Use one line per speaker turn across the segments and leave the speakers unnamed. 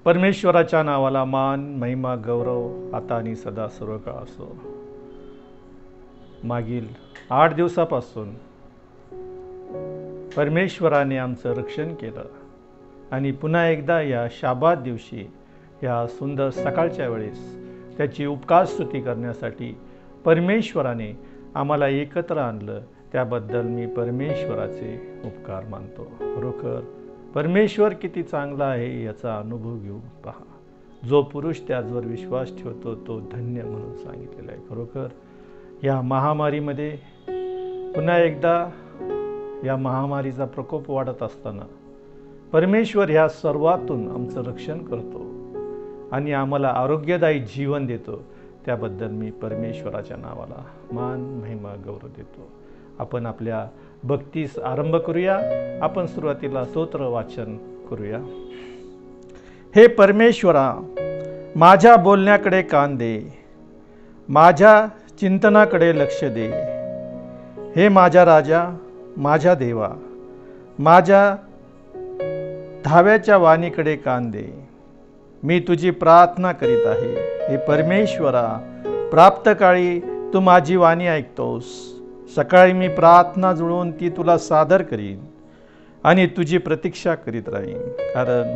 परमेश्वराच्या नावाला मान, महिमा, गौरव आता आणि सदा सर्व काळ असो. मागील 8 दिवसापासून परमेश्वराने आमचं रक्षण केलं आणि पुन्हा एकदा या शाबात दिवशी या सुंदर सकाळच्या वेळेस त्याची उपकार स्तुती करण्यासाठी परमेश्वराने आम्हाला एकत्र आणलं. त्याबद्दल मी परमेश्वराचे उपकार मानतो. खरोखर परमेश्वर किती चांगला आहे याचा अनुभव घेऊन पहा. जो पुरुष त्याचवर विश्वास ठेवतो तो धन्य म्हणून सांगितलेला आहे. खरोखर या महामारीमध्ये पुन्हा एकदा या महामारीचा प्रकोप वाढत असताना परमेश्वर ह्या सर्वातून आमचं रक्षण करतो आणि आम्हाला आरोग्यदायी जीवन देतो. त्याबद्दल मी परमेश्वराच्या नावाला मान, महिमा, गौरव देतो. आपण आपल्या भक्तीस आरंभ करूया. आपण सुरुवातीला स्तोत्र वाचन करूया. हे परमेश्वरा, माझ्या बोलण्याकडे कान दे, माझ्या चिंतनाकडे लक्ष दे. हे माझ्या राजा, माझ्या देवा, माझ्या धाव्याच्या वाणीकडे कान दे. मी तुझी प्रार्थना करीत आहे. हे परमेश्वरा, प्राप्तकाळी तू माझी वाणी ऐकतोस. सकाळी मी प्रार्थना जुळवून ती तुला सादर करीन आणि तुझी प्रतीक्षा करीत राहीन. कारण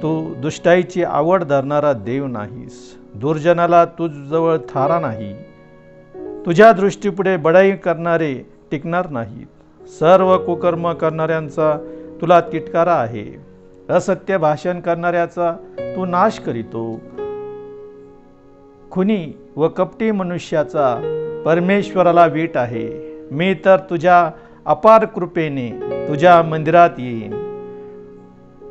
तू दुष्टाईची आवड धरणारा देव नाहीस. दुर्जनाला तुझजवळ थारा नाही. तुझ्या दृष्टीपुढे बडाई करणारे टिकणार नाहीत. सर्व कुकर्म करणाऱ्यांचा तुला तिटकारा आहे. असत्य भाषण करणाऱ्याचा तू नाश करीतो. खुनी व कपटी मनुष्याचा परमेश्वराला वीट आहे. मी तर तुझ्या अपार कृपेने तुझ्या मंदिरात येईन.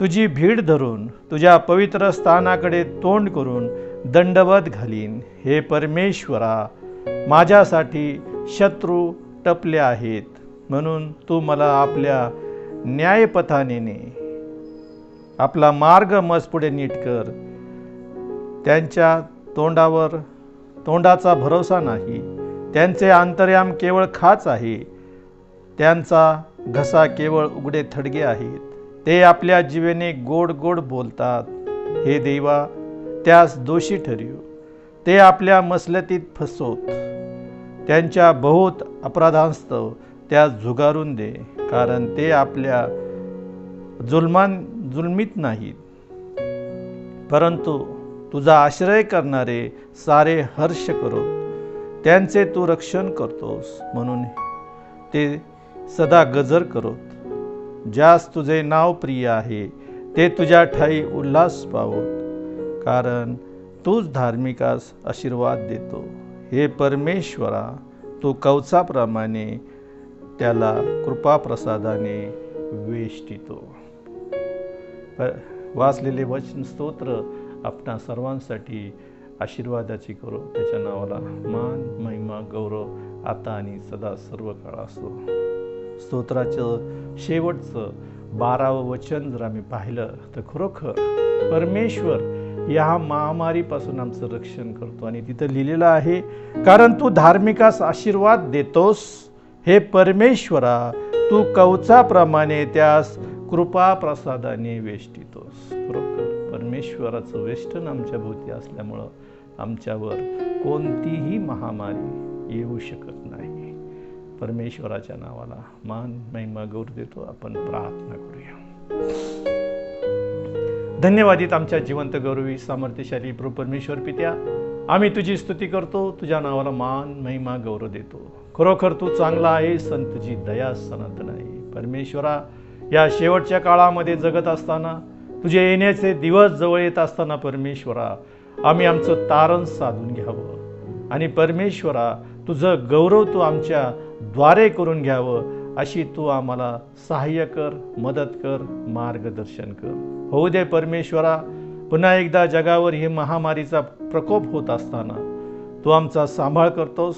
तुझी भीड धरून तुझ्या पवित्र स्थानाकडे तोंड करून दंडवत घालीन. हे परमेश्वरा, माझ्यासाठी शत्रू टपले आहेत, म्हणून तू मला आपल्या न्यायपथाने ने. आपला मार्ग मज पुढे नीट कर. त्यांच्या तोंडाचा भरोसा नाही. त्यांचे अंतर्याम केवळ खाच आहे. त्यांचा घसा केवळ उघडे थडगे आहेत. ते आपल्या जीवेने गोड गोड बोलतात. हे देवा, त्यास दोषी ठरव. ते आपल्या मसलतीत फसवत. त्यांच्या बहुत अपराधांस्तव त्यास झुगारून दे. कारण ते आपल्या जुलमीत नाहीत, परंतु तुझा आश्रय करणारे सारे हर्ष करो. त्यांचे तू रक्षण करतोस, म्हणून ते सदा गजर करोत. ज्यास तुझे नाव प्रिय आहे ते तुझ्या ठाई उल्हास पावोत. कारण तूच धार्मिकास आशीर्वाद देतो. हे परमेश्वरा, तू कवचाप्रमाणे त्याला कृपाप्रसादाने वेष्टितो. वाचलेले वचन स्तोत्र आपणा सर्वांसाठी आशीर्वादाची करो. त्याच्या नावाला मान, महिमा, गौरव आता आणि सदा सर्व काळ असो. स्तोत्राचं शेवटचं 12वं वचन जर आम्ही पाहिलं तर खरोखर परमेश्वर या महामारीपासून आमचं रक्षण करतो. आणि तिथं लिहिलेलं आहे, कारण तू धार्मिकास आशीर्वाद देतोस. हे परमेश्वरा, तू कवचाप्रमाणे त्यास कृपा प्रसादाने वेष्टितोस. खरोखर परमेश्वराचं वेष्टन आमच्या भोवती असल्यामुळं आमच्यावर कोणतीही महामारी येऊ शकत नाही. परमेश्वराच्या नावाला मान, महिमा, गौरव देतो. आपण प्रार्थना करूया. धन्यवादित आमच्या जिवंत गौरवी सामर्थ्यशाली प्रभू परमेश्वर पित्या, आम्ही तुझी स्तुती करतो. तुझ्या नावाला मान, महिमा, गौरव देतो. खरोखर तू चांगला आहेस आणि तुझी दया सनातन आहे. परमेश्वरा, या शेवटच्या काळामध्ये जगत असताना, तुझे येण्याचे दिवस जवळ येत असताना परमेश्वरा, आम्ही आमचं तारण साधून घ्यावं आणि परमेश्वरा, तुझं गौरव तू आमच्या द्वारे करून घ्यावं अशी तू आम्हाला सहाय्य कर, मदत कर, मार्गदर्शन कर. होऊ दे परमेश्वरा, पुन्हा एकदा जगावर ही महामारीचा प्रकोप होत असताना तू आमचा सांभाळ करतोस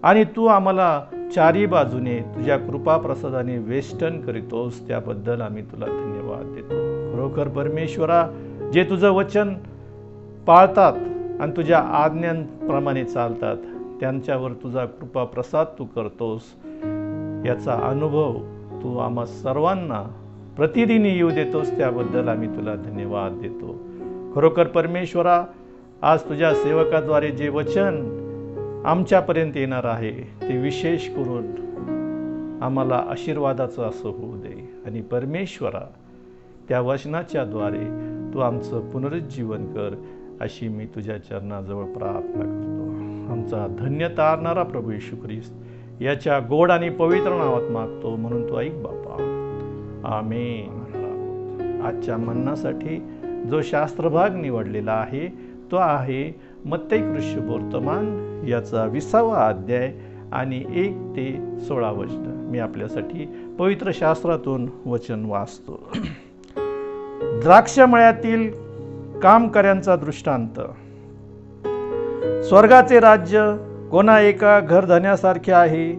आणि तू आम्हाला चारी बाजूने तुझ्या कृपा प्रसादाने वेष्टन करीतोस. त्याबद्दल आम्ही तुला धन्यवाद देतो. खरोखर परमेश्वरा, जे तुझं वचन पाळतात आणि तुझ्या आज्ञांप्रमाणे चालतात त्यांच्यावर तुझा कृपा प्रसाद तू करतोस. याचा अनुभव तू आम्हा सर्वांना प्रतिदिन येऊ देतोस. त्याबद्दल आम्ही तुला धन्यवाद देतो. खरोखर परमेश्वरा, आज तुझ्या सेवकाद्वारे जे वचन आमच्यापर्यंत येणार आहे ते विशेष करून आम्हाला आशीर्वादाचं असं होऊ दे. आणि परमेश्वरा, त्या वचनाच्या द्वारे तू आमचं पुनरुज्जीवन कर, अशी मी तुझ्या चरणाजवळ प्रार्थना करतो. आमचा धन्य तारणारा प्रभू येशू ख्रिस्त याच्या गोड आणि पवित्र नावात मागतो, म्हणून तू ऐक बापा. आमेन. आजच्या म्हणण्यासाठी जो शास्त्रभाग निवडलेला आहे तो आहे मत्ती शुभवर्तमान याचा 20वा अध्याय आणि 1 ते 16 वचन. मी आपल्यासाठी पवित्र शास्त्रातून वचन वाचतो. द्राक्षमळ्यातील कामकर्यांचा दृष्टांत. स्वर्गाचे राज्य कोणा एका घरधन्यासारखे आहे.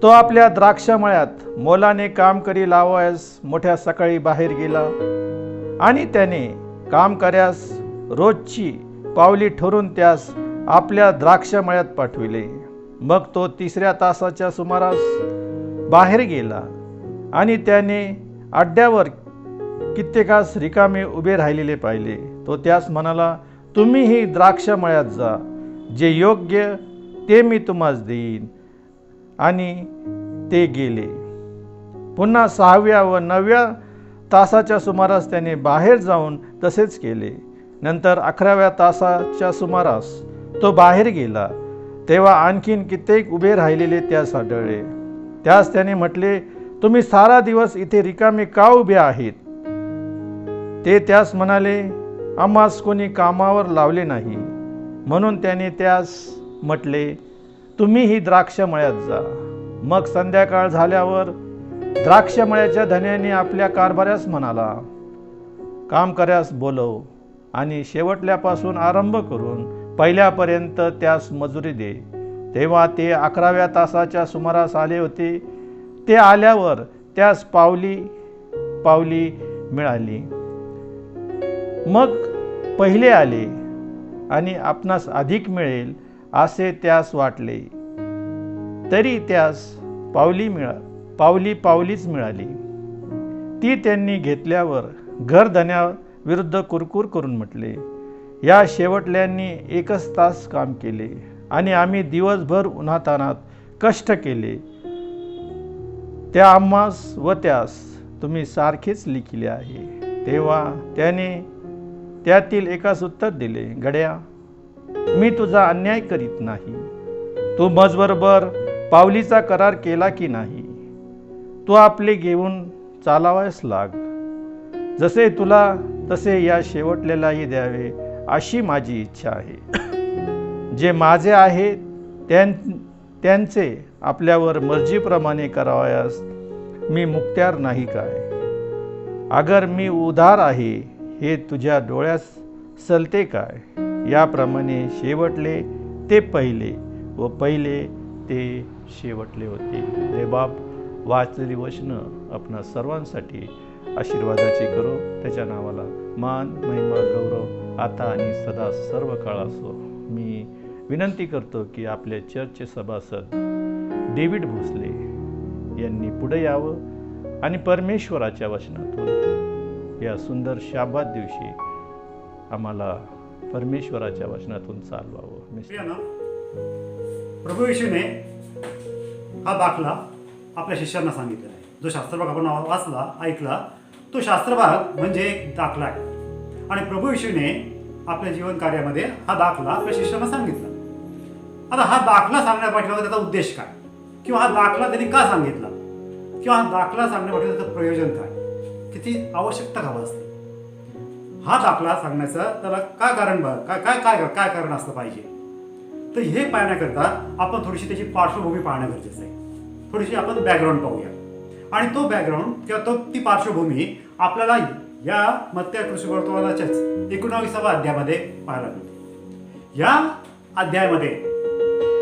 तो आपल्या द्राक्षमळ्यात मोलाने काम करी लावायस मोठ्या सकाळी बाहेर गेला, आणि त्याने काम कर्यास रोजची पावली ठरवून त्यास आपल्या द्राक्षमळ्यात पाठविले. मग तो 3ऱ्या तासाच्या सुमारास बाहेर गेला, आणि त्याने अड्ड्यावर कित्येकास रिकामे उभे राहिलेले पाहिले. तो त्यास म्हणाला, तुम्हीही द्राक्षमळ्यात जा, जे योग्य ते मी तुम्हास देईन. आणि ते गेले. पुन्हा 6व्या व 9व्या तासाच्या सुमारास त्याने बाहेर जाऊन तसेच केले. नंतर 11व्या तासाच्या सुमारास तो बाहेर गेला, तेव्हा आणखीन कित्येक उभे राहिलेले त्यास आढळले. त्यास त्याने म्हटले, तुम्ही सारा दिवस इथे रिकामे का उभे आहेत? ते त्यास म्हणाले, आम्हास कोणी कामावर लावले नाही. म्हणून त्याने त्यास म्हटले, तुम्हीही द्राक्षमळ्यात जा. मग संध्याकाळ झाल्यावर द्राक्षमळ्याच्या धन्याने आपल्या कारभाऱ्यास म्हणाला, काम कर्यास बोलव, आणि शेवटल्यापासून आरंभ करून पहिल्यापर्यंत त्यास मजुरी दे. तेव्हा ते 11व्या तासाच्या सुमारास आले होते. ते आल्यावर त्यास पावली मिळाली. मग पहिले आले, आणि आपणास अधिक मिळेल असे त्यास वाटले. तरी त्यास पावलीच मिळाली. ती त्यांनी घेतल्यावर घरधन्या विरुद्ध कुरकुर करून म्हटले, या शेवटल्यांनी 1 तास काम केले, आणि आम्ही दिवसभर उन्हातानात कष्ट केले. त्या आम्हास व त्यास तुम्ही सारखेच लिखिले आहे. तेव्हा त्याने त्यातील एकास उत्तर दिले, गड्या, मी तुझा अन्याय करीत नाही. तू मजबरोबर पावलीचा करार केला की नाही? तू आपले घेऊन चालावयास लाग. जसे तुला तसे या शेवटलेलाही द्यावे अशी माझी इच्छा आहे. जे माझे आहे त्यांचे आपल्यावर मर्जीप्रमाणे करावयास मी मुक्त्यार नाही काय? अगर मी उधार आहे हे तुझ्या डोळ्यास चलते काय? याप्रमाणे शेवटले ते पहिले, व पहिले ते शेवटले होते. हे बाप, वाचलेली वचनं आपणा सर्वांसाठी आशीर्वादाची करो. त्याच्या नावाला मान, महिमा, गौरव आता आणि सदा सर्व काळ असो. मी विनंती करतो की आपल्या चर्चचे सभासद डेव्हिड भोसले यांनी पुढे यावं आणि परमेश्वराच्या वचनातून या सुंदर शाबात दिवशी आम्हाला परमेश्वराच्या वचनातून चालवावं.
प्रभू येशूने हा दाखला आपल्या शिष्यांना सांगितलेला आहे. जो शास्त्रभाग आपण वाचला, ऐकला, तो शास्त्रभाग म्हणजे एक दाखला आहे. आणि प्रभू येशूने आपल्या जीवन कार्यामध्ये हा दाखला आपल्या शिष्यांना सांगितला. आता हा दाखला सांगण्यापाठीमागे त्याचा उद्देश काय, किंवा हा दाखला त्यांनी का सांगितला, किंवा हा दाखला सांगण्यापाठी त्याचं प्रयोजन काय, किती आवश्यकता हवं असते, हा दाखला सांगण्याचं त्याला काय कारण काय कारण असलं पाहिजे, तर हे पाहण्याकरता आपण थोडीशी त्याची पार्श्वभूमी पाहणं गरजेचं आहे. थोडीशी आपण बॅकग्राऊंड पाहूया. आणि तो बॅकग्राऊंड किंवा ती पार्श्वभूमी आपल्याला या मत्ती शुभवर्तमानाच्याच 19व्या अध्यायामध्ये पाहायला मिळते. या अध्यायामध्ये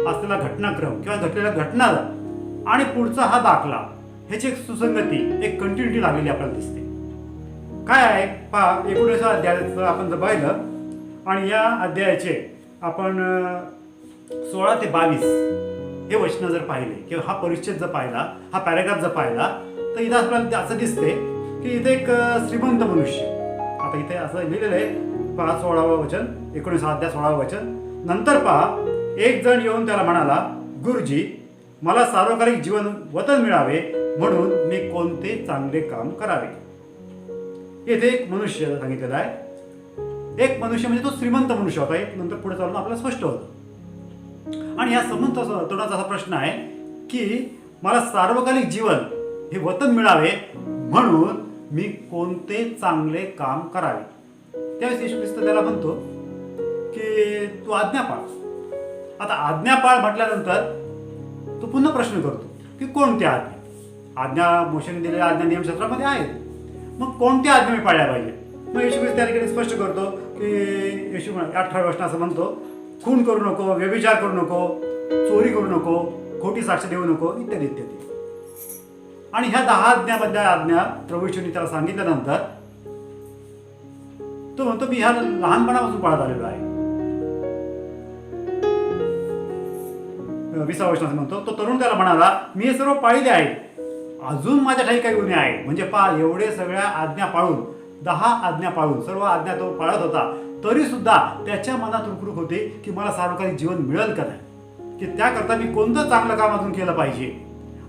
असलेला घटनाक्रम किंवा घडलेल्या घटना आणि पुढचा हा दाखला ह्याची एक सुसंगती, एक कंटिन्युटी लागलेली आपल्याला दिसते. काय आहे पहा, 19व्या अध्यायाचं आपण जर पाहिलं आणि या अध्यायाचे आपण 16 ते 22 हे वचनं जर पाहिले किंवा हा परिच्छेद जर पाहिला, हा पॅराग्राफ जर पाहिला, तर इथं आपल्याला असं दिसते की इथे एक श्रीमंत मनुष्य, आता इथे असं लिहिलेलं आहे पहा 16वं वचन, 19 अध्याय 16वं वचन. नंतर पहा, एक जण येऊन त्याला म्हणाला, गुरुजी, मला सार्वकालिक जीवन वतन मिळावे म्हणून मी कोणते चांगले काम करावे. येथे एक मनुष्य सांगितलेला आहे. एक मनुष्य म्हणजे तो श्रीमंत मनुष्य होता. एक नंतर पुढे चालून आपल्याला स्पष्ट होतं. आणि या श्रीमंत तरुणाचा असा प्रश्न आहे की मला सार्वकालिक जीवन हे वतन मिळावे म्हणून मी कोणते चांगले काम करावे. त्यावेळेस येशू ख्रिस्त त्याला म्हणतो की तू आज्ञा पाळ. आता आज्ञा पाळ म्हटल्यानंतर तो पुन्हा प्रश्न करतो की कोणत्या आज्ञा. आज्ञा मोशेने दिलेल्या आज्ञा नियमशास्त्रामध्ये आहेत. मग कोणत्या आज्ञा मी पाळल्या पाहिजे. मग येशू ख्रिस्त त्या ठिकाणी स्पष्ट करतो की येशू 18व्या वचनात असं म्हणतो, खून करू नको, व्यभिचार करू नको, चोरी करू नको, खोटी साक्ष देऊ नको, इत्यादी इत्यादी. आणि ह्या 10 आज्ञामधल्या आज्ञा प्रभू येशूंनी त्याला सांगितल्यानंतर तो म्हणतो मी ह्या लहानपणापासून पाळत आलेलो आहे. 20व्या वचनात म्हणतो, तो तरुण त्याला म्हणाला, मी हे सर्व पाळले आहे, अजून माझ्या ठाई काही गुन्हे आहे. म्हणजे पहा, एवढे सगळ्या आज्ञा पाळून, 10 आज्ञा पाळून, सर्व आज्ञा तो पाळत होता, तरी सुद्धा त्याच्या मनात रुकरुक होते की मला सार्वकालिक जीवन मिळेल का नाही, की त्याकरता मी कोणतं चांगलं काम अजून केलं पाहिजे.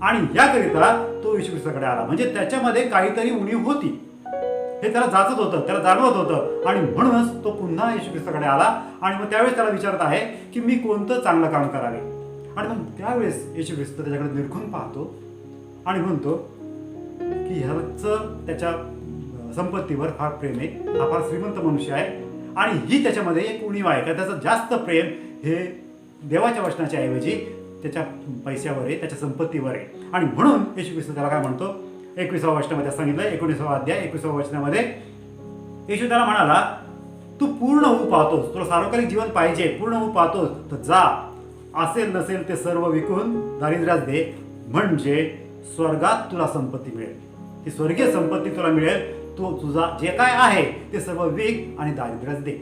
आणि याकरिता तो येशू ख्रिस्ताकडे आला. म्हणजे त्याच्यामध्ये काहीतरी उणीव होती हे त्याला जाचत होतं, त्याला जाणवत होतं. आणि म्हणूनच तो पुन्हा येशू ख्रिस्ताकडे आला. आणि मग त्यावेळेस त्याला विचारत आहे की मी कोणतं चांगलं काम करावे. आणि मग त्यावेळेस येशू ख्रिस्त त्याच्याकडे निरखून पाहतो आणि म्हणतो की ह्याचं त्याच्या संपत्तीवर फार प्रेम आहे, हा फार श्रीमंत मनुष्य आहे. आणि ही त्याच्यामध्ये एक उणीव आहे का त्याचं जास्त प्रेम हे देवाच्या वचनाच्या ऐवजी त्याच्या पैशावर आहे, त्याच्या संपत्तीवर आहे. आणि म्हणून येशू ख्रिस्त त्याला काय म्हणतो, 21व्या वचनामध्ये सांगितलं, 19वा अध्याय 21व्या वचनामध्ये येशू त्याला म्हणाला, तू पूर्ण होऊ पाहतोस, तुला सार्वकालिक जीवन पाहिजे, पूर्ण होऊ पाहतोस, तर जा, असेल नसेल ते सर्व विकून दारिद्र्यास दे, म्हणजे स्वर्गात तुला संपत्ती मिळेल. ती स्वर्गीय संपत्ती तुला मिळेल. तो तुझा जे काय आहे ते सर्व विक आणि दारिद्र्यास दे.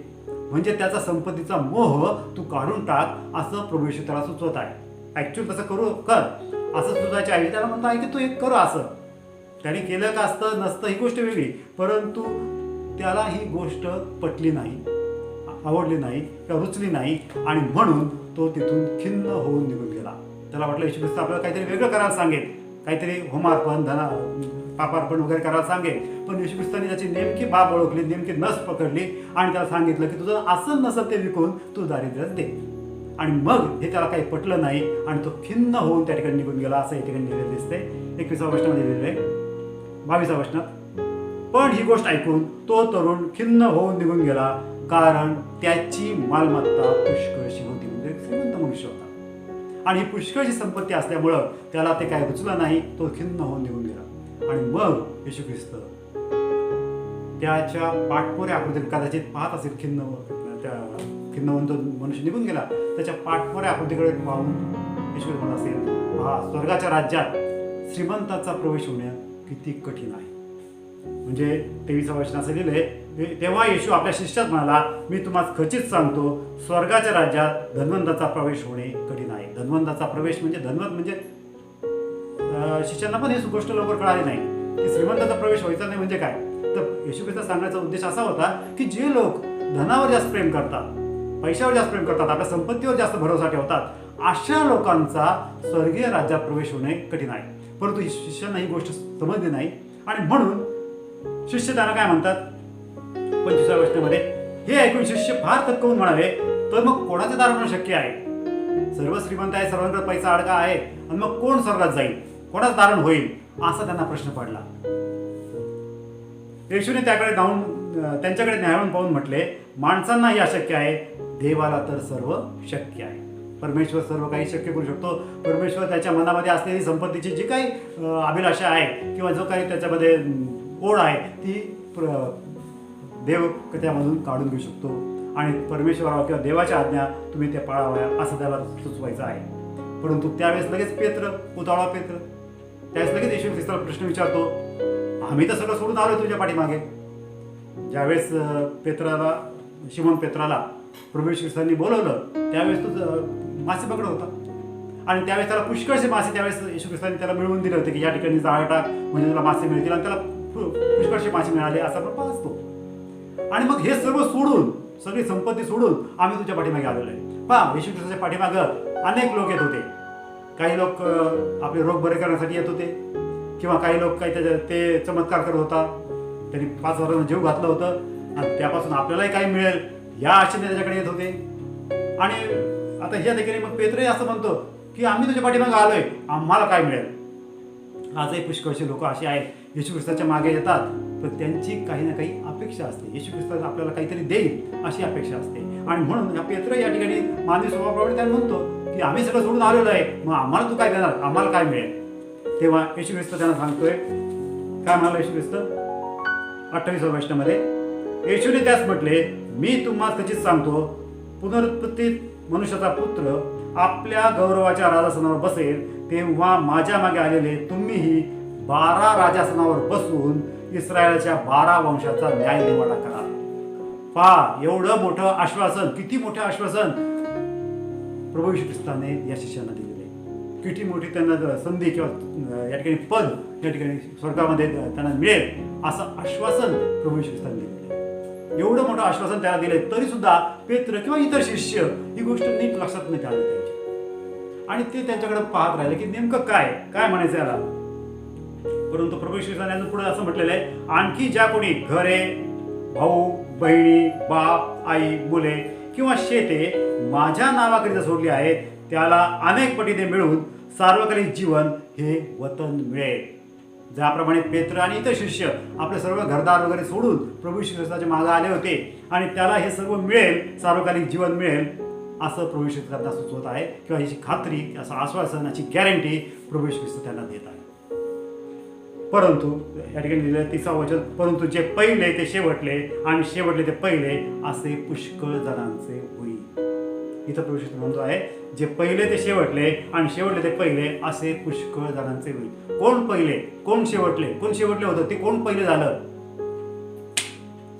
म्हणजे त्याचा संपत्तीचा मोह तू काढून टाक, असं प्रभू येशू त्याला सुचवत आहे. ऍक्च्युअली तसं करू कर असं सुचवायच्या ऐवजी त्याला म्हणतो आहे की तू एक कर असं. त्याने केलं का असतं नसतं ही गोष्ट वेगळी, परंतु त्याला ही गोष्ट पटली नाही, आवडली नाही किंवा रुचली नाही. आणि म्हणून तो तिथून खिन्न होऊन निघून गेला. त्याला वाटलं येशू ख्रिस्त आपल्याला काहीतरी वेगळं करायला सांगेल, काहीतरी होमार्पण, पापार्पण वगैरे करायला सांगेल. पण येशू ख्रिस्तांनी त्याची नेमकी बाब ओळखली, नेमकी नस पकडली आणि त्याला सांगितलं की तुझं असं नसं ते विकून तू दारिद्र्यास दे. आणि मग हे त्याला काही पटलं नाही आणि तो खिन्न होऊन त्या ठिकाणी निघून गेला, असं या ठिकाणी लिहिलेलं दिसतंय. 21व्या वचनामध्ये लिहिलेलं आहे. 22व्या वचनात, पण ही गोष्ट ऐकून तो तरुण खिन्न होऊन निघून गेला, कारण त्याची मालमत्ता पुष्कळशी होती. म्हणजे श्रीमंत मनुष्य होता आणि ही पुष्कळशी संपत्ती असल्यामुळं त्याला ते काय रुचलं नाही, तो खिन्न होऊन निघून गेला. आणि मग येशू ख्रिस्त त्याच्या पाठपोऱ्या आकृतीत कदाचित पाहत असेल, खिन्न होऊन तो मनुष्य निघून गेला, त्याच्या पाठपोऱ्या आकृतीकडे पाहून येशू म्हणत असेल, पहा, स्वर्गाच्या राज्यात श्रीमंताचा प्रवेश होणे किती कठीण आहे. म्हणजे 23व्या वचनात असं लिहिलंय, तेव्हा येशू आपल्या शिष्यात म्हणाला, मी तुम्हाला खचित सांगतो, स्वर्गाच्या राज्यात धनवंताचा प्रवेश होणे कठीण आहे. धनवंताचा प्रवेश म्हणजे धनवंत म्हणजे शिष्यांना पण ही गोष्ट लवकर कळाली नाही की श्रीमंताचा प्रवेश व्हायचा नाही म्हणजे काय. तर येशू ख्रिस्त सांगण्याचा उद्देश असा होता की जे लोक धनावर जास्त प्रेम करतात, पैशावर जास्त प्रेम करतात, आपल्या संपत्तीवर जास्त भरोसा ठेवतात, अशा लोकांचा स्वर्गीय राज्यात प्रवेश होणे कठीण आहे. परंतु शिष्यांना ही गोष्ट समजली नाही. आणि म्हणून शिष्य त्यांना काय म्हणतात 25व्या वचनामध्ये, हे ऐकून शिष्य फार थक्क म्हणाले, तर मग कोणाचे दार होणं शक्य आहे. सर्व श्रीमंत आहे, सर्वांकडे पैसा अडका आहे, आणि मग कोण स्वर्गात जाईल, कोणाच धारण होईल, असा त्यांना प्रश्न पडला. येशूने त्यांच्याकडे न्याहाळून पाहून म्हटले, माणसांनाही अशक्य आहे, देवाला तर सर्व शक्य आहे. परमेश्वर सर्व काही शक्य करू शकतो. परमेश्वर त्याच्या मनामध्ये असलेली संपत्तीची जी काही अभिलाषा आहे किंवा जो काही त्याच्यामध्ये ओढ आहे ती देव त्यामधून काढून घेऊ शकतो. आणि परमेश्वरावर किंवा देवाच्या आज्ञा तुम्ही त्या पाळाव्या असं त्याला सुचवायचं आहे. परंतु त्यावेळेस लगेच उतावळा पेत्र त्यावेळेस लगेच येशू ख्रिस्ताला प्रश्न विचारतो, आम्ही तर सगळं सोडून आलो तुझ्या पाठीमागे. ज्यावेळेस शिमोन पेत्राला प्रभू येशू ख्रिस्तांनी बोलवलं त्यावेळेस तो मासे पकडत होता आणि त्यावेळेस त्याला पुष्कळसे मासे त्यावेळेस येशू ख्रिस्तांनी त्याला मिळवून दिले होते की या ठिकाणी जाळ टाक म्हणजे तुला मासे मिळतील, आणि त्याला पुष्कळसे मासे मिळाले असा प्रकार असतो. आणि मग हे सर्व सोडून, सगळी संपत्ती सोडून आम्ही तुझ्या पाठीमागे आलेलो आहे. पहा, येशू ख्रिस्ताच्या पाठीमागं अनेक लोक येत होते. काही लोक आपले रोग बरे करण्यासाठी येत होते, किंवा काही लोक काही ते चमत्कार करत होता. त्यांनी 5 वर्षांना जीव घातलं होतं आणि त्यापासून आपल्यालाही काही मिळेल या आशेने त्याच्याकडे येत होते. आणि आता ह्या ठिकाणी मग पेत्रही असं म्हणतो की आम्ही तुझ्या पाठीमागे आलोय, आम्हाला काय मिळेल. आजही पुष्कळशी लोक असे आहेत, येशू ख्रिस्ताच्या मागे येतात, पण त्यांची काही ना काही अपेक्षा असते. येशू ख्रिस्त आपल्याला काहीतरी देईल अशी अपेक्षा असते. आणि म्हणून या पेत्र या ठिकाणी मानवी स्वभावाप्रमाणे त्याला म्हणतो की आम्ही सगळं सोडून आलेलो आहे, मग आम्हाला तू काय देणार, आम्हाला काय मिळेल. तेव्हा येशू ख्रिस्त त्यांना सांगतोय, काय म्हणाला येशू ख्रिस्त 28व्या वचनामध्ये, येशूने त्यास म्हटले, मी तुम्हाला खचित सांगतो, पुनरुत्पत्तीत मनुष्याचा पुत्र आपल्या गौरवाच्या राजासनावर बसेल, तेव्हा माझ्या मागे आलेले तुम्हीही 12 राजासनावर बसून इस्रायलच्या 12 वंशाचा न्याय निवाडा करा. पहा, एवढं मोठं आश्वासन, किती मोठं आश्वासन प्रभू येशू ख्रिस्ताने या शिष्यांना दिलेले. किती मोठी त्यांना संधी किंवा या ठिकाणी पद या ठिकाणी स्वर्गामध्ये त्यांना मिळेल असं आश्वासन प्रभू येशू ख्रिस्ताने दिलेलं. एवढं मोठं आश्वासन त्याला दिले तरी सुद्धा पेत्र किंवा इतर शिष्य ही गोष्ट नीट लक्षात नाही आली त्यांच्या, आणि ते त्यांच्याकडे पाहत राहिले की नेमकं काय काय म्हणायचं याला. परंतु प्रभू येशू ख्रिस्ताने पुढे असं म्हटलेलं आहे, आणखी ज्या कोणी घरे, भाऊ बहिणी, बाप, आई, मुले किंवा शेते माझ्या नावाकरिता सोडली आहेत, त्याला अनेक पटीने मिळून सार्वकालिक जीवन हे वतन मिळेल. ज्याप्रमाणे पेत्र आणि इतर शिष्य आपले सर्व घरदार वगैरे सोडून प्रभू येशू ख्रिस्ताच्या मागे आले होते आणि त्याला हे सर्व मिळेल, सार्वकालिक जीवन मिळेल असं प्रभू येशू ख्रिस्त त्यांना सुचवत आहे, किंवा याची खात्री, असं आश्वासन, याची गॅरंटी प्रभू येशू ख्रिस्त त्यांना देत आहे. परंतु या ठिकाणी लिहिलं 30वा वचन, परंतु जे पहिले ते शेवटले आणि शेवटले ते पहिले असे पुष्कळ जणांचे होईल. इथं प्रभू येशू म्हणतो आहे, जे पहिले ते शेवटले आणि शेवटले ते पहिले असे पुष्कळ जणांचे होईल. कोण पहिले, कोण शेवटले, कोण शेवटले होतं, ते कोण पहिले झालं,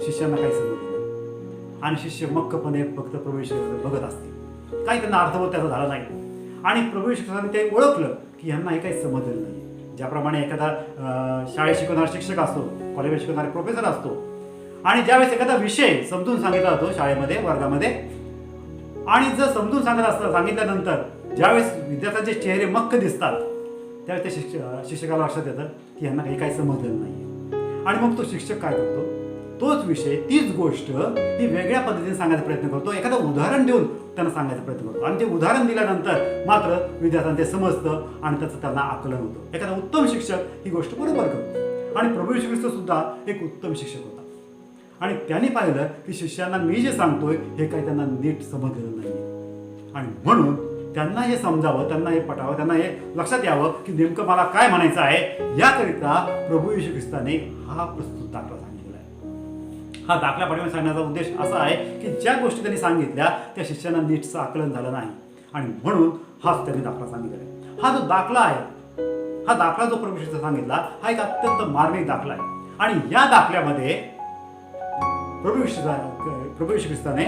शिष्यांना काही समजलं नाही. आणि शिष्य मक्कपणे फक्त प्रभू येशू बघत असते, काही त्यांना अर्थबोध त्याचा झाला नाही. आणि प्रभू येशू ख्रिस्ताने ते ओळखलं की यांना हे काही समजलं नाही. ज्याप्रमाणे एखादा शाळेत शिकवणारा शिक्षक असतो, कॉलेजमध्ये शिकवणारा प्रोफेसर असतो, आणि ज्यावेळेस एखादा विषय समजून सांगितला जातो शाळेमध्ये, वर्गामध्ये, आणि जर समजून सांगितल्यानंतर ज्यावेळेस विद्यार्थ्यांचे चेहरे मक्क दिसतात, त्यावेळेस त्या शिक्षकाला लक्षात येतं की यांना काही समजलं नाही. आणि मग तो शिक्षक काय करतो, तोच विषय, तीच गोष्ट ही वेगळ्या पद्धतीने सांगायचा प्रयत्न करतो, एखादं उदाहरण देऊन त्यांना सांगायचा प्रयत्न करतो. आणि ते उदाहरण दिल्यानंतर मात्र विद्यार्थ्यांना ते समजतं आणि त्याचं त्यांना आकलन होतं. एखादा उत्तम शिक्षक ही गोष्ट बरोबर करतो. आणि प्रभू येशू ख्रिस्त सुद्धा एक उत्तम शिक्षक होता. आणि त्यांनी पाहिलं की शिष्यांना मी जे सांगतोय हे काही त्यांना नीट समजलेलं नाही, आणि म्हणून त्यांना हे समजावं, त्यांना हे पटावं, त्यांना हे लक्षात यावं की नेमकं मला काय म्हणायचं आहे, याकरिता प्रभू येशू ख्रिस्ताने हा प्रस्तुत दाखला सांगितलेला आहे. हा दाखला पाठीमागे सांगण्याचा उद्देश असा आहे की ज्या गोष्टी त्यांनी सांगितल्या त्या शिष्यांना नीटचं आकलन झालं नाही, आणि म्हणून हाच त्यांनी दाखला सांगितलेला आहे. हा जो दाखला आहे, हा दाखला जो प्रभू येशूने सांगितला हा एक अत्यंत मार्मिक दाखला आहे. आणि या दाखल्यामध्ये प्रभू येशू ख्रिस्ताने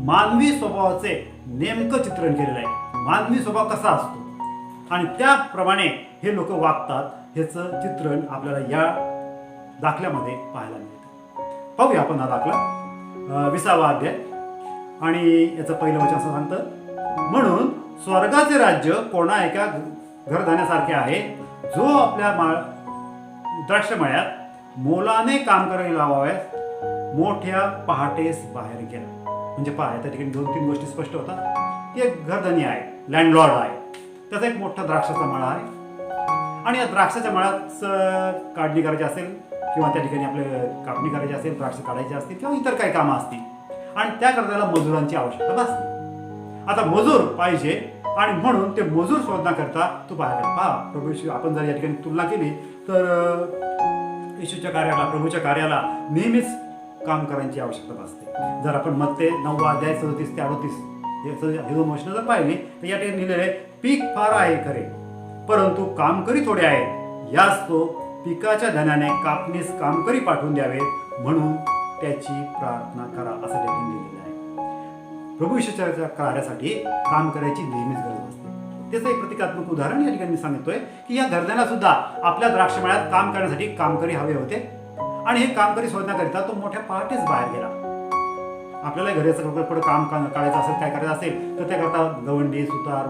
मानवी स्वभावाचे नेमकं चित्रण केलेलं आहे. मानवी स्वभाव कसा असतो आणि त्याप्रमाणे हे लोक वागतात, ह्याचं चित्रण आपल्याला या दाखल्यामध्ये पाहायला मिळतं. पाहूया आपण हा दाखला. 20वा अध्याय आणि याचं पहिलं वचन असं सांगतं, म्हणून स्वर्गाचे राज्य कोणा एका घरधान्यासारखे आहे, जो आपल्या द्राक्षमळ्यात मोलाने काम करायला लावाव्यास मोठ्या पहाटेस बाहेर गेला. म्हणजे पहा, त्या ठिकाणी 2-3 गोष्टी स्पष्ट होतात. एक घरधनी आहे, लँडलॉर्ड आहे, त्याचा एक मोठा द्राक्षाचा मळा आहे, आणि या द्राक्षाच्या मळ्यात काढणी करायची असेल किंवा त्या ठिकाणी आपले कापणी करायची असेल, द्राक्ष काढायची असतील किंवा इतर काही कामं असतील, आणि त्याकरता त्याला मजुरांची आवश्यकता भासते. आता मजूर पाहिजे, आणि म्हणून ते मजूर शोधण्याकरता तो बाहेर गेला. पहा, प्रभू येशू, आपण जर या ठिकाणी तुलना केली तर येशूच्या कार्याला, प्रभूच्या कार्याला नेहमीच काम करायची आवश्यकता भासते. जर आपण मत्ते 9वा अध्याय 37 ते 38 हे 2 वचनं जर पाहिली तर या ठिकाणी लिहिलेलं आहे, पीक फार आहे खरे, परंतु कामकरी थोडे आहेत, याच तो पिकाच्या धनाने कापणीस कामकरी पाठवून द्यावे, म्हणून त्याची प्रार्थना करा, असं त्या ठिकाणी लिहिलेलं आहे. प्रभू येशूच्या कार्यासाठी काम करायची नेहमीच गरज असते. त्याचं एक प्रतिकात्मक उदाहरण या ठिकाणी मी सांगतोय की या घरधन्याला सुद्धा आपल्या द्राक्षमळ्यात काम करण्यासाठी कामकरी हवे होते, आणि हे कामकरी शोधण्याकरिता तो मोठ्या पहाटेच बाहेर गेला. आपल्याला घराचं पुढे काम काढायचं असेल, काय करायचं असेल तर त्याकरता गवंडी, सुतार,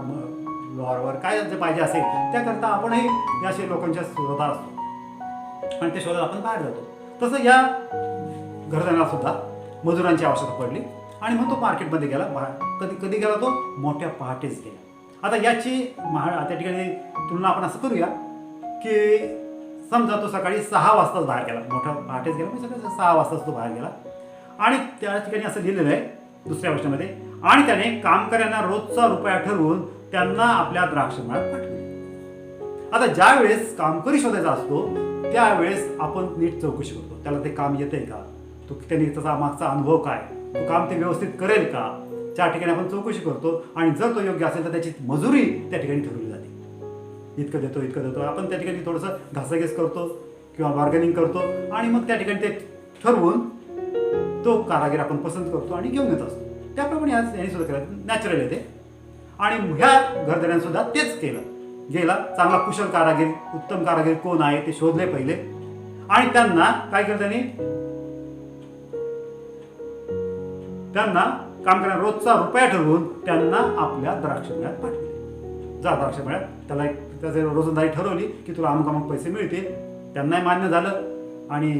लोहारवर काय जे पाहिजे असेल त्याकरता आपणही या असे लोकांच्या शोधात असतो आणि ते शोधात आपण बाहेर जातो. तसं या घरधनीला सुद्धा मजुरांची आवश्यकता पडली आणि मग तो मार्केटमध्ये गेला. कधी गेला तो? मोठ्या पहाटेच गेला. आता याची त्या ठिकाणी तुलना आपण असं करूया की समजा तो सकाळी 6 वाजताच बाहेर गेला. मोठ्या पहाटेच गेला म्हणजे सकाळी 6 वाजताच तो बाहेर गेला आणि त्या ठिकाणी असं लिहिलेलं आहे दुसऱ्या गोष्टीमध्ये, आणि त्याने कामकऱ्यांना रोजचा रुपया ठरवून त्यांना आपल्या द्राक्षमळ्यात पाठवले. आता ज्या वेळेस कामकरी शोधायचा असतो त्यावेळेस आपण नीट चौकशी करतो, त्याला ते काम येतंय का, तो त्यांनी त्याचा मागचा अनुभव काय, तो काम ते व्यवस्थित करेल का, त्या ठिकाणी आपण चौकशी करतो आणि जर तो योग्य असेल तर त्याची मजुरी त्या ठिकाणी ठरवली जाते. इतकं देतो आपण त्या ठिकाणी थोडंसं घासाघीस करतो किंवा बार्गेनिंग करतो आणि मग त्या ठिकाणी ते ठरवून तो कारागीर आपण पसंत करतो आणि घेऊन येत असतो. त्याप्रमाणे आज यांनी सुद्धा केलं, नॅचरल आहे ते. आणि ह्या घरधड्याने सुद्धा तेच केलं. गेला, चांगला कुशल कारागीर, उत्तम कारागीर कोण आहे ते शोधले पहिले आणि त्यांना काय केलं, त्यांना काम करणारा रोजचा रुपया ठरवून त्यांना आपल्या द्राक्षमळ्यात पाठवले. जा द्राक्षमळ्यात, त्याला त्याची रोजंदारी ठरवली की तुला अमुक पैसे मिळतील. त्यांनाही मान्य झालं आणि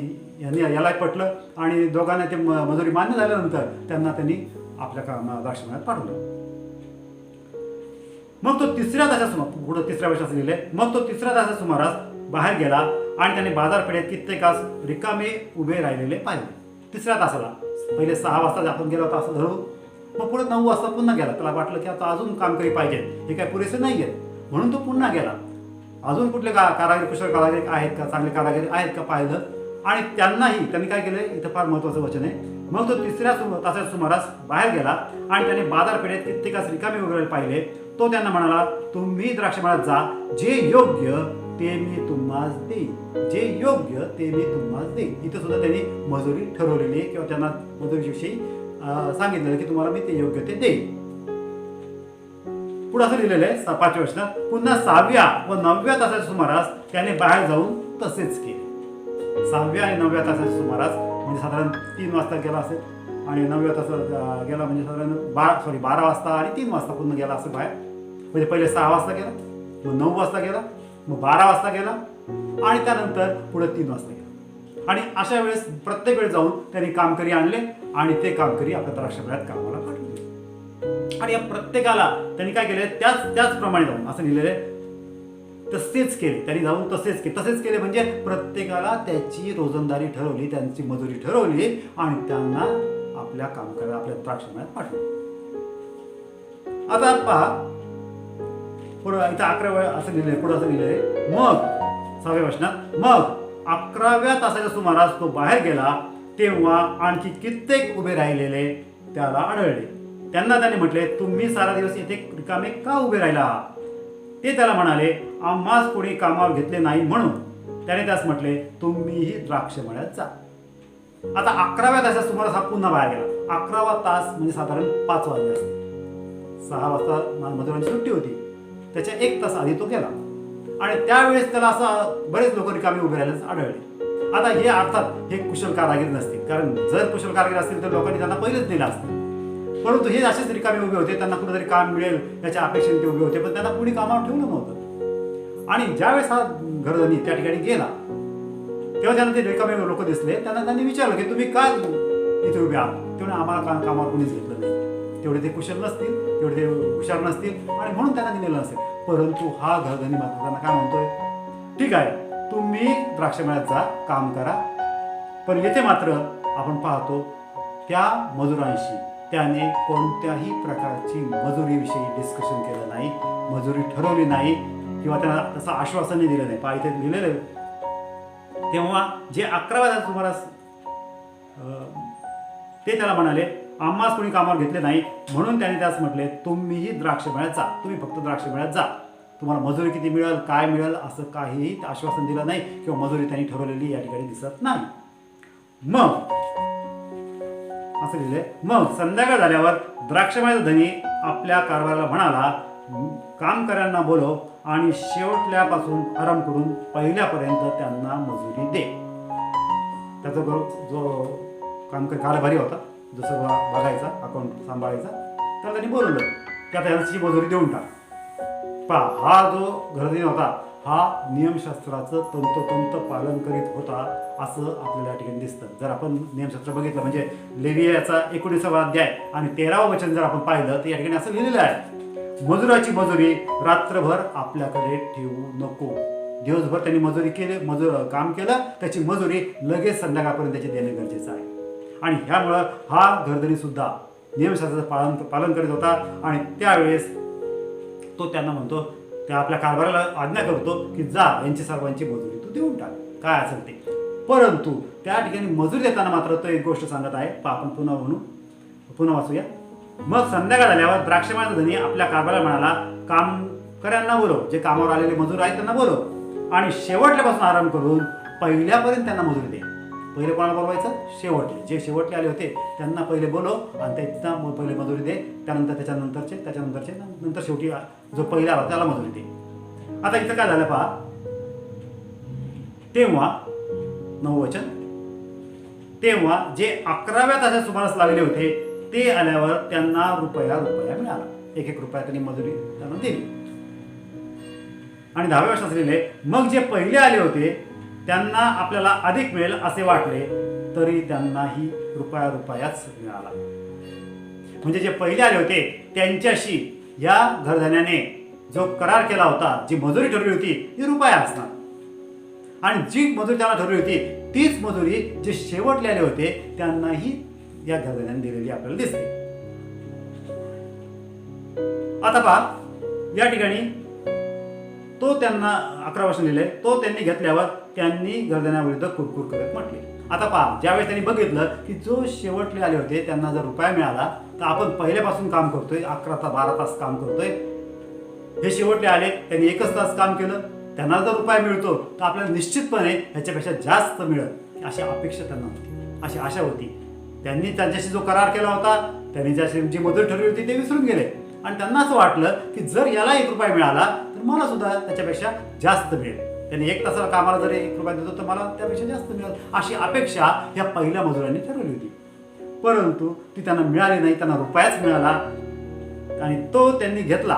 यालाही पटलं आणि दोघांना ते मजुरी मान्य झाल्यानंतर त्यांनी आपल्या द्राक्षमळ्यात पाठवलं. मग तो तिसऱ्या वर्षात लिहिले, मग तो तिसऱ्या तासाच्या सुमारास बाहेर गेला आणि त्याने बाजारपेठेत कित्येकास रिकामे उभे राहिलेले पाहिले. तिसऱ्या तासाला, पहिले 6 वाजता आपण गेलो होतो असं धरू, मग पुढे 9 वाजता पुन्हा गेला. त्याला वाटलं की आता अजून कामकरी पाहिजे, हे काय पुरेसे नाही आहेत, म्हणून तो पुन्हा गेला. अजून कुठले कारागीर, कुशल कारागीर आहेत का, चांगले कारागीर आहेत का पाहिलं आणि त्यांनी काय केलं, इथं फार महत्वाचं वचन आहे. मग तो तिसऱ्या तासाच्या सुमारास बाहेर गेला आणि त्याने बाजारपेठेत कित्येकास रिकामे उभे पाहिले. तो त्यांना म्हणाला, तुम्ही द्राक्षमळ्यात जा, जे योग्य ते मी तुम्हाला देईन, जे योग्य ते मी तुम्हाला देईन. इथं सुद्धा त्यांनी मजुरी ठरवलेली आहे किंवा त्यांना मजुरीविषयी सांगितलेलं की तुम्हाला मी ते योग्य ते देईन. पुढे असं लिहिलेलं आहे 5व्या वचनात, पुन्हा 6व्या व 9व्या तासाच्या सुमारास त्याने बाहेर जाऊन तसेच केले. 6व्या आणि 9व्या तासाच्या सुमारास म्हणजे साधारण 3 वाजता गेला असेल आणि 9व्या तासात गेला म्हणजे साधारण 12 वाजता आणि 3 वाजता पुन्हा गेला असं बाहेर. म्हणजे पहिले 6 वाजता गेला, मग 9 वाजता गेला, मग 12 वाजता गेला आणि त्यानंतर पुढे 3 वाजता गेला. आणि अशा वेळेस प्रत्येक वेळेस जाऊन त्यांनी कामकरी आणले आणि ते कामकरी आपल्या द्राक्षमळ्यात कामाला पाठवले. आणि या प्रत्येकाला त्यांनी काय केले, त्याचप्रमाणे जाऊन असं लिहिलेलं आहे, तसेच केले. त्यांनी जाऊन तसेच केले म्हणजे प्रत्येकाला त्याची रोजंदारी ठरवली, त्यांची मजुरी ठरवली आणि त्यांना आपल्या कामकऱ्याला आपल्या द्राक्षमळ्यात पाठवले. आता पहा पुढे इथं 11व्या असं लिहिलंय, पुढे असं लिहिलंय, मग 6व्या वचनात, मग 11व्या तासाच्या सुमारास तो बाहेर गेला, तेव्हा आणखी कित्येक उभे राहिलेले त्याला आढळले. त्यांना त्याने म्हटले, तुम्ही सारा दिवस येथे रिकामे का उभे राहिला आहात? ते त्याला म्हणाले, आम्हास कोणी कामावर घेतले नाही म्हणून. त्याने त्यास म्हटले, तुम्हीही द्राक्षमळ्यात जा. आता 11व्या तासाच्या सुमारास हा पुन्हा बाहेर गेला. 11वा तास म्हणजे साधारण 5 वाजले असते. 6 वाजता मजुरांची सुट्टी होती, त्याच्या 1 तास आधी तो गेला आणि त्यावेळेस त्याला असं बरेच लोक रिकामे उभे राहिलेच आढळले. आता हे अर्थात हे कुशल कारागीर नसतील, कारण जर कुशल कारागीर असतील तर लोकांनी त्यांना पहिलेच दिलं असतं. परंतु हे असेच रिकामे उभे होते, त्यांना कुठेतरी काम मिळेल याच्या अपेक्षेने ते उभे होते, पण त्यांना कुणी कामावर ठेवलं नव्हतं. आणि ज्यावेळेस हा घरधनी त्या ठिकाणी गेला तेव्हा त्यांना ते रिकामे लोक दिसले. त्यांनी विचारलं की तुम्ही का इथे उभे आहात? तेवढे आम्हाला कामावर कोणीच घेतलं नाही, तेवढे ते कुशल नसतील, तेवढे ते हुशार नसतील आणि म्हणून त्यांना दिलेलं नसेल. परंतु हा घरधनी मात्र त्यांना काय म्हणतोय, ठीक आहे, तुम्ही द्राक्षमळ्यात जा, काम करा, पण येथे मात्र आपण पाहतो त्या मजुरांशी त्याने कोणत्याही प्रकारची मजुरीविषयी डिस्कशन केलं नाही, मजुरी ठरवली नाही किंवा त्यांना तसं आश्वासनही दिलं नाही. पहा इथे लिहिलेलं आहे, तेव्हा जे 11व्या सुमारास ते त्याला म्हणाले, आम्हास कोणी कामावर घेतले नाही म्हणून त्याने त्यास म्हटले, तुम्हीही द्राक्षमळ्यात जा, तुम्ही फक्त द्राक्षमळ्यात जा, तुम्हाला मजुरी किती मिळेल, काय मिळेल असं काहीही आश्वासन दिलं नाही किंवा मजुरी त्यांनी ठरवलेली या ठिकाणी दिसत नाही. मग असं लिहिलंय, मग संध्याकाळ झाल्यावर द्राक्षमळ्याचा धनी आपल्या कारभाराला म्हणाला, कामकऱ्यांना बोलव आणि शेवटल्यापासून आरंभ करून पहिल्यापर्यंत त्यांना मजुरी दे. जो काम कारभारी होता, जो सर्व बघायचा, अकाउंट सांभाळायचा, त्याला त्यांनी बोलवलं की आता ह्याची मजुरी देऊन टाक. हा जो घरधनी होता हा नियमशास्त्राचं तंतोतंत पालन करीत होता असं आपल्याला या ठिकाणी दिसतं. जर आपण नियमशास्त्र बघितलं म्हणजे लेवियाचा 19वा अध्याय आणि 13वा वचन जर आपण पाहिलं तर या ठिकाणी असं लिहिलेलं आहे, मजुराची मजुरी रात्रभर आपल्याकडे ठेवू नको. दिवसभर त्यांनी मजुरी केली, काम केलं, त्याची मजुरी लगेच संध्याकाळपर्यंत त्याची देणं गरजेचं आहे. आणि ह्यामुळं हा घरधनी सुद्धा नियमशास्त्राचं पालन करीत होता. आणि त्यावेळेस तो त्यांना म्हणतो, त्या आपल्या कारभाराला आज्ञा करतो की जा यांची सर्वांची मजुरी तू देऊन टाक, काय असेल ते. परंतु त्या ठिकाणी मजुरी देताना मात्र तो एक गोष्ट सांगत आहे, आपण पुन्हा वाचूया. मग संध्याकाळ झाल्यावर द्राक्षमळ्याचा धनी आपल्या कारभाराला म्हणाला, कामकऱ्यांना बोलव, जे कामावर आलेले मजूर आहेत त्यांना बोलव आणि शेवटल्यापासून आराम करून पहिल्यापर्यंत त्यांना मजुरी दे. पहिले कोणाला बोलवायचं? शेवटले, जे शेवटले आले होते त्यांना पहिले बोलव आणि त्यांना पहिले मजुरी दे. त्यानंतर त्याच्यानंतरचे नंतर शेवटी जो पहिला आला त्याला मजुरी दे. आता इथं काय झालं पहा, तेव्हा 9 वचन, तेव्हा जे 11व्या तासाच्या सुमारास लागले होते ते आल्यावर त्यांना रुपया मिळाला. 1 रुपया त्यांनी मजुरी त्यांना दिली. आणि 10व्या वर्षात लिहिले, मग जे पहिले आले होते त्यांना आपल्याला अधिक मिळेल असे वाटले तरी त्यांनाही रुपयाच मिळाला. म्हणजे जे पहिले आले होते त्यांच्याशी या घरधण्याने जो करार केला होता, जी मजुरी ठरवली होती ती रुपया असणार. आणि जी मजुरी त्यांना ठरवली होती तीच मजुरी जे शेवटले आले होते त्यांनाही या घरधण्याने दिलेली आपल्याला दिसते. आता पहा या ठिकाणी तो त्यांना 11 वर्ष लिहिले, तो त्यांनी घेतल्यावर त्यांनी घरधण्याविरुद्ध कुरकुर करत म्हटले. आता पहा, ज्यावेळेस त्यांनी बघितलं की जो शेवटले आले होते त्यांना जर रुपया मिळाला तर आपण पहिल्यापासून काम करतोय, 11 ते 12 तास काम करतोय, हे शेवटले आले त्यांनी 1 तास काम केलं, त्यांना जर रुपया मिळतो तर आपल्याला निश्चितपणे ह्याच्यापेक्षा जास्त मिळेल अशी अपेक्षा त्यांना होती, अशी आशा होती. त्यांनी त्यांच्याशी जो करार केला होता, त्यांनी जी मजुरी ठरवली होती ते विसरून गेले आणि त्यांना असं वाटलं की जर याला 1 रुपया मिळाला तर मला सुद्धा त्याच्यापेक्षा जास्त मिळेल. त्यांनी 1 तासाला कामाला जर 1 रुपया देतो तर मला त्यापेक्षा जास्त मिळेल अशी अपेक्षा ह्या पहिल्या मजुरांनी ठरवली होती. परंतु ती त्यांना मिळाली नाही, त्यांना रुपयाच मिळाला आणि तो त्यांनी घेतला.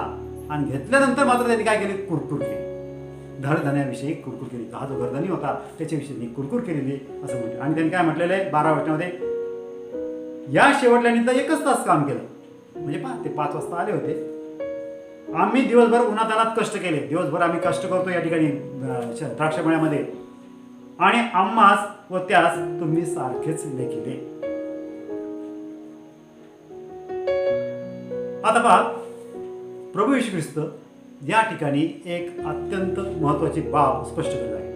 आणि घेतल्यानंतर मात्र त्यांनी काय केली? कुरकुर केली, घरधण्याविषयी कुरकुर केली. हा जो घरधनी होता त्याच्याविषयी कुरकुर केलेली असं म्हटलं. आणि त्यांनी काय म्हटलेलं आहे 12 वचनामध्ये, या शेवटल्याने तर 1 तास काम केलं. म्हणजे पहा, ते 5 वाजता आले होते, आम्ही दिवसभर उन्हातानात कष्ट केले, दिवसभर आम्ही कष्ट करतो या ठिकाणी द्राक्षमळ्यामध्ये, आणि आम्हास व त्यास तुम्ही सारखेच लेखिले. आता पहा, प्रभू येशू ख्रिस्त या ठिकाणी एक अत्यंत महत्वाची बाब स्पष्ट करत आहे.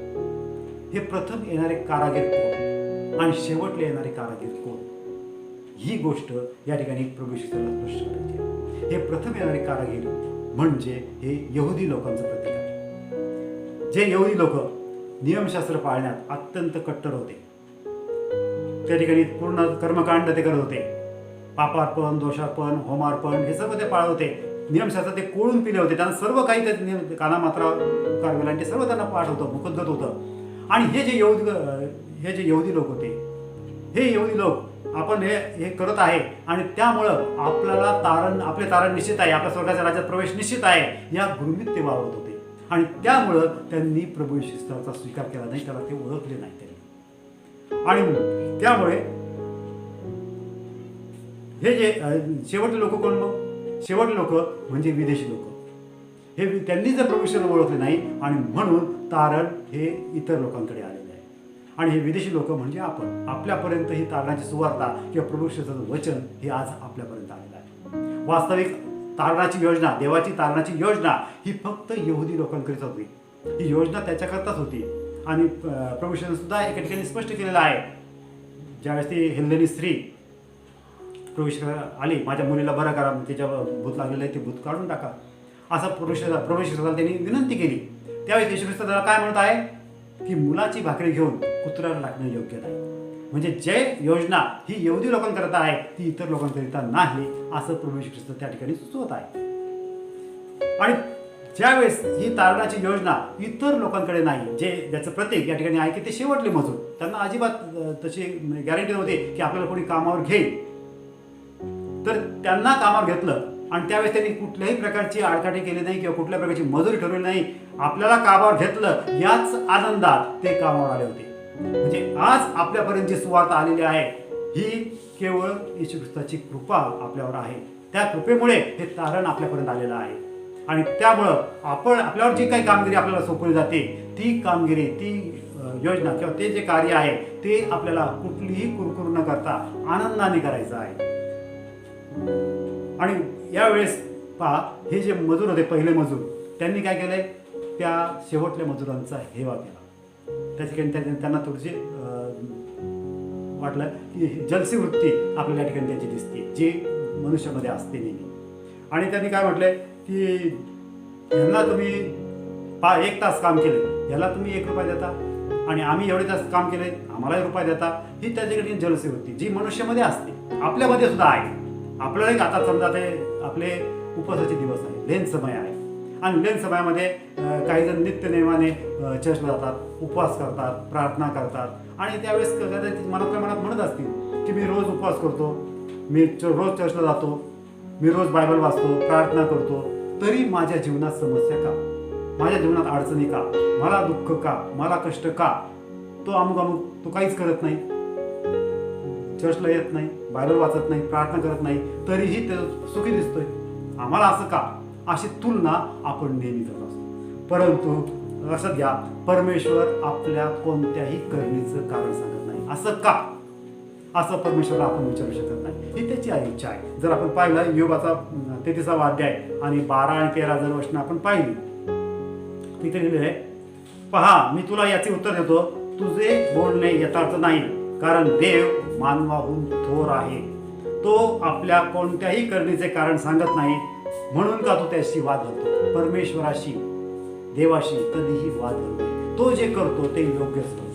हे प्रथम येणारे कारागीर कोण आणि शेवटले येणारे कारागीर कोण, ही गोष्ट या ठिकाणी प्रभू येशू ख्रिस्ताला स्पष्ट करायची. हे प्रथम येणारे कारागीर म्हणजे हे यहुदी लोकांचं प्रतीक आहे. जे यहुदी लोक नियमशास्त्र पाळण्यात अत्यंत कट्टर होते, त्या ठिकाणी पूर्ण कर्मकांड ते करत होते, पापार्पण, दोषार्पण, होमार्पण हे सर्व ते पाळत होते. नियमशास्त्र ते कोळून पिले होते, त्यांना सर्व काही ते कानामात्रा उकार वेलांटी सर्व त्यांना पाठ होतं, मुखोद्गत होतं. आणि हे जे यहुदी लोक होते, हे यहुदी लोक आपण हे करत आहे आणि त्यामुळं आपले तारण निश्चित आहे, आपल्या स्वर्गाच्या राज्यात प्रवेश निश्चित आहे या गृहीत ते वावरत होते. आणि त्यामुळं त्यांनी प्रभू येशू ख्रिस्ताचा स्वीकार केला नाही, त्याला ते ओळखले नाही त्यांनी. आणि त्यामुळे हे जे शेवटचे लोक कोण, मग शेवटचे लोक म्हणजे विदेशी लोक. हे त्यांनी जर प्रभू येशूला ओळखले नाही आणि म्हणून तारण हे इतर लोकांकडे आलेले आहे. आणि हे विदेशी लोक म्हणजे आपण, आपल्यापर्यंत ही तारणाची सुवार्ता किंवा प्रभू येशूचं वचन हे आज आपल्यापर्यंत आलेलं आहे. वास्तविक तारणाची योजना, देवाची तारणाची योजना ही फक्त यहुदी लोकांकडेच होती. ही योजना त्याच्याकरताच होती. आणि प्रभू येशूने सुद्धा एका ठिकाणी स्पष्ट केलेलं आहे, ज्यावेळेस ती हेल्लेनी स्त्री प्रभू येशू आली, माझ्या मुलीला बरं करा, तिच्या भूत लागलेलं आहे ते भूत काढून टाका, असं प्रभू येशूला त्यांनी विनंती केली. त्यावेळेस येशू ख्रिस्त त्याला काय म्हणत आहे की मुलाची भाकरी घेऊन कुत्र्याला टाकणं योग्य नाही. म्हणजे जे योजना ही यहुदी लोकांकरता आहे ती इतर लोकांकरिता नाही असं प्रभू येशू ख्रिस्त त्या ठिकाणी सुचवत आहे. आणि ज्यावेळेस ही तारणाची योजना इतर लोकांकडे नाही, जे ज्याचं प्रतीक या ठिकाणी आहे की ते शेवटले मजूर, त्यांना अजिबात तशी गॅरंटी नव्हती की आपल्याला कोणी कामावर घेईल, तर त्यांना कामावर घेतलं आणि त्यावेळेस त्यांनी कुठल्याही प्रकारची आडकाठी केली नाही किंवा कुठल्या प्रकारची मजुरी ठरवली नाही. आपल्याला कामावर घेतलं याच आनंदात ते कामावर आले होते. म्हणजे आज आपल्यापर्यंत जी सुवार्ता आलेली आहे ही केवळ येशू ख्रिस्ताची कृपा आपल्यावर आहे. त्या कृपेमुळे हे तारण आपल्यापर्यंत आलेलं आहे आणि त्यामुळं आपल्यावर जी काही कामगिरी आपल्याला सोपवली जाते, ती कामगिरी, ती योजना किंवा ते जे कार्य आहे ते आपल्याला कुठलीही कुरकुर न करता आनंदाने करायचं आहे. आणि यावेळेस पहा, हे जे मजूर होते, पहिले मजूर, त्यांनी काय केलंय, त्या शेवटल्या मजुरांचा हेवा केला. त्याची त्यांना थोडीशी वाटलं की जलसी वृत्ती आपल्याला या ठिकाणी त्याची दिसते, जी मनुष्यामध्ये असते नेहमी. आणि त्यांनी काय म्हटलंय की यांना तुम्ही 1 तास काम केले, याला तुम्ही 1 रुपया देता, आणि आम्ही एवढे तास काम केले, आम्हाला 1 रुपया देता. ही त्याच्याकडे जलसी वृत्ती जी मनुष्यामध्ये असते, आपल्यामध्ये सुद्धा आहे. आपल्याला आता समजा ते आपले उपवासाचे दिवस आहे, लेन समय आहे, आणि लेन समयामध्ये काही जण नित्यनेमाने चर्चला जातात, उपवास करतात, प्रार्थना करतात, आणि त्यावेळेस मनातल्या मनात म्हणत असतील की मी रोज उपवास करतो, मी रोज चर्चला जातो, मी रोज बायबल वाचतो, प्रार्थना करतो, तरी माझ्या जीवनात समस्या का, माझ्या जीवनात अडचणी का, मला दुःख का, मला कष्ट का, तो अमुक तो काहीच करत नाही, चर्चला येत नाही, बायबल वाचत नाही, प्रार्थना करत नाही, तरीही ते सुखी दिसतोय, आम्हाला असं का, अशी तुलना आपण नेहमी करत असतो. परंतु लक्षात घ्या, परमेश्वर आपल्या कोणत्याही करणीचं कारण सांगत नाही. असं का, असं परमेश्वरला आपण विचारू शकत नाही, ही त्याची इच्छा आहे. जर आपण पाहिलं योबाचा 33वा अध्याय आणि 12 आणि 13 जर वचनं आपण पाहिली, तिथे लिहिलेलं आहे, पहा मी तुला याचे उत्तर देतो, तुझे बोलणे यथार्थ नाही, कारण देव मानवाहून थोर आहे. तो आपल्या कोणत्याही करणीचे कारण सांगत नाही, म्हणून का तू त्याशी वाद घालतो. परमेश्वराशी, देवाशी कधीही वाद घालतो. तो जे करतो ते योग्यच करतो.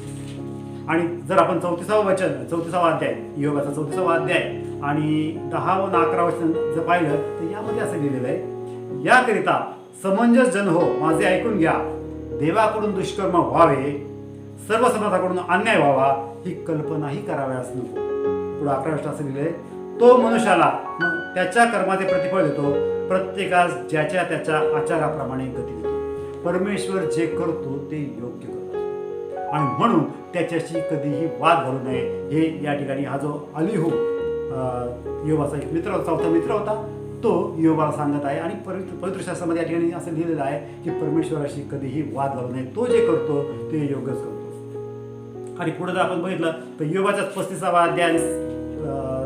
आणि जर आपण 34वा अध्याय, योगाचा 34वा अध्याय आणि 10 व 11 वचन जर पाहिलं तर यामध्ये असं लिहिलेलं आहे, याकरिता समंजस जन हो, माझे ऐकून घ्या, देवाकडून दुष्कर्म व्हावे, सर्व समाजाकडून अन्याय व्हावा, ही कल्पनाही कराव्यास नको. पुढे 11 वचन असं लिहिलंय, तो मनुष्याला त्याच्या कर्माचे प्रतिफळ देतो, प्रत्येकास ज्याच्या त्याच्या आचाराप्रमाणे गती देतो. परमेश्वर जे करतो ते योग्य करतो आणि म्हणून त्याच्याशी कधीही वाद घालू नये. हे या ठिकाणी हा जो अलीहू योबाचा एक मित्र, चौथा मित्र होता, तो योबाला सांगत आहे. आणि पवित्र शास्त्रामध्ये या ठिकाणी असं लिहिलेलं आहे की परमेश्वराशी कधीही वाद घालू नये, तो जे करतो ते योग्यच करतो. आणि पुढे जर आपण बघितलं तर योबाच्या 35वा अध्याय आणि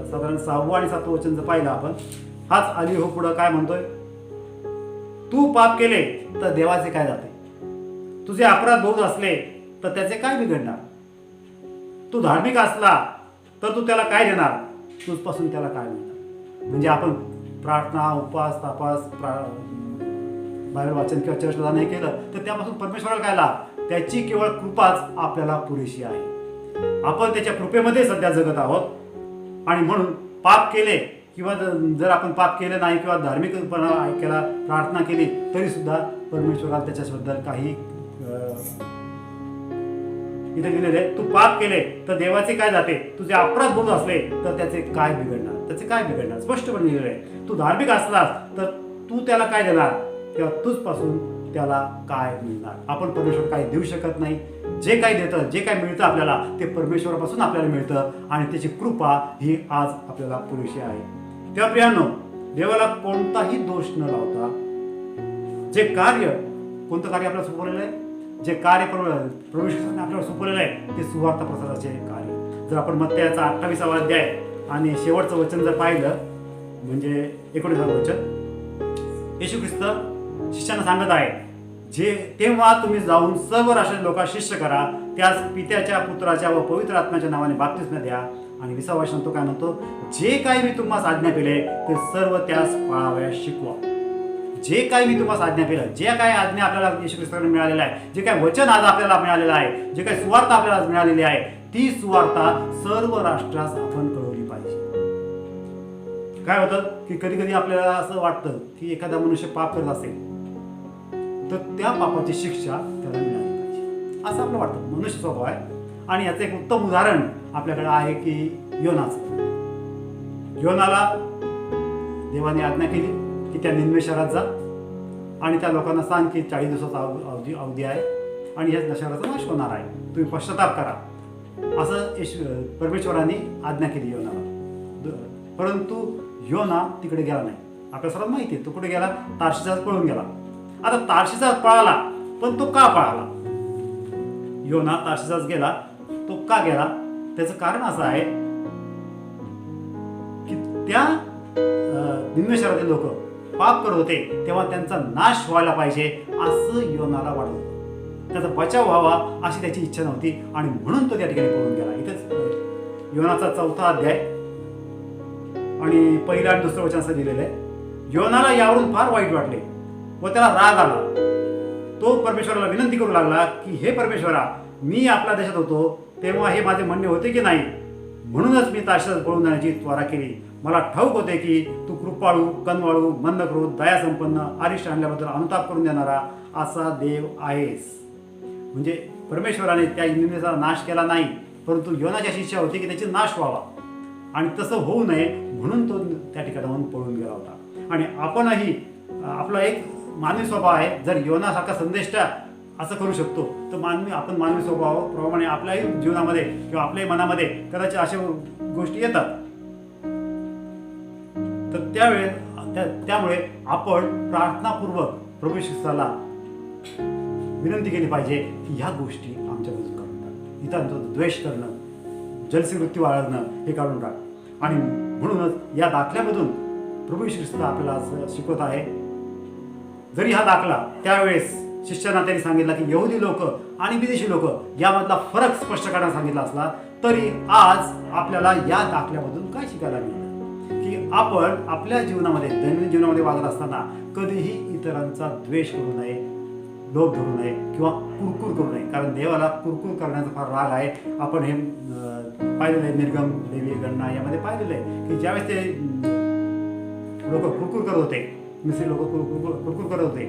साधारण 6 आणि 7 वचन जर पाहिलं आपण, हाच अलीहू पुढं काय म्हणतोय, तू पाप केले तर देवाचे काय जाते, तुझे अपराध बहुत असले तर त्याचे काय बिघडणार, तू धार्मिक असला तर तू त्याला काय देणार, तुझपासून त्याला काय मिळणार. म्हणजे आपण प्रार्थना, उपवास, तापास, बाहेर वाचन किंवा चर्चला जाणं केलं तर त्यापासून परमेश्वराला काय लाभ, त्याची केवळ कृपाच आपल्याला पुरेशी आहे. आपण त्याच्या कृपेमध्ये सध्या जगत आहोत आणि म्हणून पाप केले किंवा जर आपण पाप केलं नाही किंवा धार्मिकपणा केला, प्रार्थना केली, तरी सुद्धा परमेश्वराला त्याच्याबद्दल काही इथे लिहिलेले आहे, तू पाप केले तर देवाचे काय जाते, तुझे अपराध बोलत असले तर त्याचे काय बिघडणार, त्याचे काय बिघडणार, स्पष्टपणे लिहिलेलं आहे. तू धार्मिक असलास तर तू त्याला काय देणार किंवा तुझपासून त्याला काय मिळणार. आपण परमेश्वर काही देऊ शकत नाही. जे काही देतं, जे काही मिळतं आपल्याला, ते परमेश्वरापासून आपल्याला मिळतं आणि त्याची कृपा ही आज आपल्याला पुरेशी आहे. तेव्हा प्रियांनो, देवाला कोणताही दोष न लावता जे कार्य, कोणतं कार्य आपल्याला सोपवलेलं आहे, जे कार्य परमेश्वराने आपल्याला सोपवलेलं आहे ते सुवार्ता प्रसाराचे कार्य. जर आपण मत्तयाचा 28वा अध्याय आणि शेवटचं वचन जर पाहिलं, म्हणजे 19वे वचन, येशू ख्रिस्त शिष्यांना सांगत आहे, जे तेव्हा तुम्ही जाऊन सर्व राष्ट्रीय लोकांना शिष्य करा, त्यास पित्याच्या, पुत्राच्या व पवित्र आत्म्याच्या नावाने बाप्तिस्म द्या. आणि 20वा वचन तो काय म्हणतो, जे काही मी तुम्हाला आज्ञा केले ते सर्व त्यास पाळावयास शिकवा. जे काही मी तुम्हाला आज्ञा केलं, जे काही आज्ञा आपल्याला येशू ख्रिस्ताने मिळालेलं आहे, जे काही वचन आज आपल्याला मिळालेलं आहे, जे काही सुवार्ता आपल्याला मिळालेली आहे, ती सुवार्ता सर्व राष्ट्रास आपण कळवली पाहिजे. काय होतं की कधी कधी आपल्याला असं वाटतं की एखादा मनुष्य पाप करत असेल तर त्या पापाची शिक्षा त्याला मिळाली पाहिजे, असं आपलं वाटतं, मनुष्य स्वभाव आहे. आणि याचं एक उत्तम उदाहरण आपल्याकडे आहे की योनाचं. योनाला देवाने आज्ञा केली की त्या निनिवे शहरात जा आणि त्या लोकांना सांग की 40 दिवसाचा अवधी आहे आणि या शहराचा नाश होणार आहे, तुम्ही पश्चाताप करा, असं परमेश्वराने आज्ञा केली योनाला. परंतु योना तिकडे गेला नाही. आपल्या सर्वांना माहिती आहे तो कुठे गेला, तार्शिशात पळून गेला. आता तार्शिशात पळाला, पण तो का पळाला? योना तार्शिशात गेला, तो का गेला? त्याचं कारण असं आहे की त्या निनिवे शहरातील लोक पाप करत होते तेव्हा त्यांचा नाश व्हायला पाहिजे असं योनाला वाटत होतं. त्याचा बचाव व्हावा अशी त्याची इच्छा नव्हती आणि म्हणून तो त्या ठिकाणी पळून गेला. इथेच योनाचा 4था अध्याय आणि पहिलं आणि दुसरं वचन असं लिहिलेलं आहे. योनाला यावरून फार वाईट वाटले व त्याला राग आला. तो परमेश्वराला विनंती करू लागला की हे परमेश्वरा, मी आपल्या देशात होतो तेव्हा हे माझे म्हणणे होते की नाही? म्हणूनच मी तार्शिशात पळून जाण्याची त्वरा केली. मला ठाऊक होते की तू कृपाळू, कनवाळू, मंदक्रोध, दयासंपन्न, अरिष्ट आणल्याबद्दल अनुताप करून देणारा असा देव आहेस. म्हणजे परमेश्वराने त्या निनिवेचा नाश केला नाही, परंतु योनाची अशी इच्छा होती की त्याची नाश व्हावा आणि तसं होऊ नये म्हणून तो त्या ठिकाणाहून पळून गेला होता. आणि आपणही, आपला एक मानवी स्वभाव आहे, जर योनासारखा संदेष्टा असं करू शकतो तर आपण मानवी स्वभावाप्रमाणे आपल्याही जीवनामध्ये किंवा आपल्याही मनामध्ये कदाचित अशा गोष्टी येतात. तर त्यामुळे आपण प्रार्थनापूर्वक प्रभू ख्रिस्ताला विनंती केली पाहिजे की ह्या गोष्टी आमच्यापासून काढून टाक. इतरांचा द्वेष करणं, जलसी वृत्ती बाळगणं हे काढून टाक. आणि म्हणूनच या दाखल्यामधून प्रभू ख्रिस्त आपल्याला शिकवत आहे. जरी हा दाखला त्यावेळेस शिष्यांना त्यांनी सांगितलं की यहुदी लोक आणि विदेशी लोक यामधला फरक स्पष्ट करण्यास सांगितला असला, तरी आज आपल्याला या दाखल्यामधून काय शिकायला मिळतं की आपण आपल्या जीवनामध्ये, दैनंदिन जीवनामध्ये वागत असताना कधीही इतरांचा द्वेष करू नये, लोभ धरू नये किंवा कुरकुर करू नये. कारण देवाला कुरकुर करण्याचा फार राग आहे. आपण हे पाहिलेलं आहे, निर्गम, लेवी, गणना यामध्ये पाहिलेलं आहे की ज्यावेळेस ते लोक कुरकुर करत होते, मिस्री लोक कुरकुर करत होते,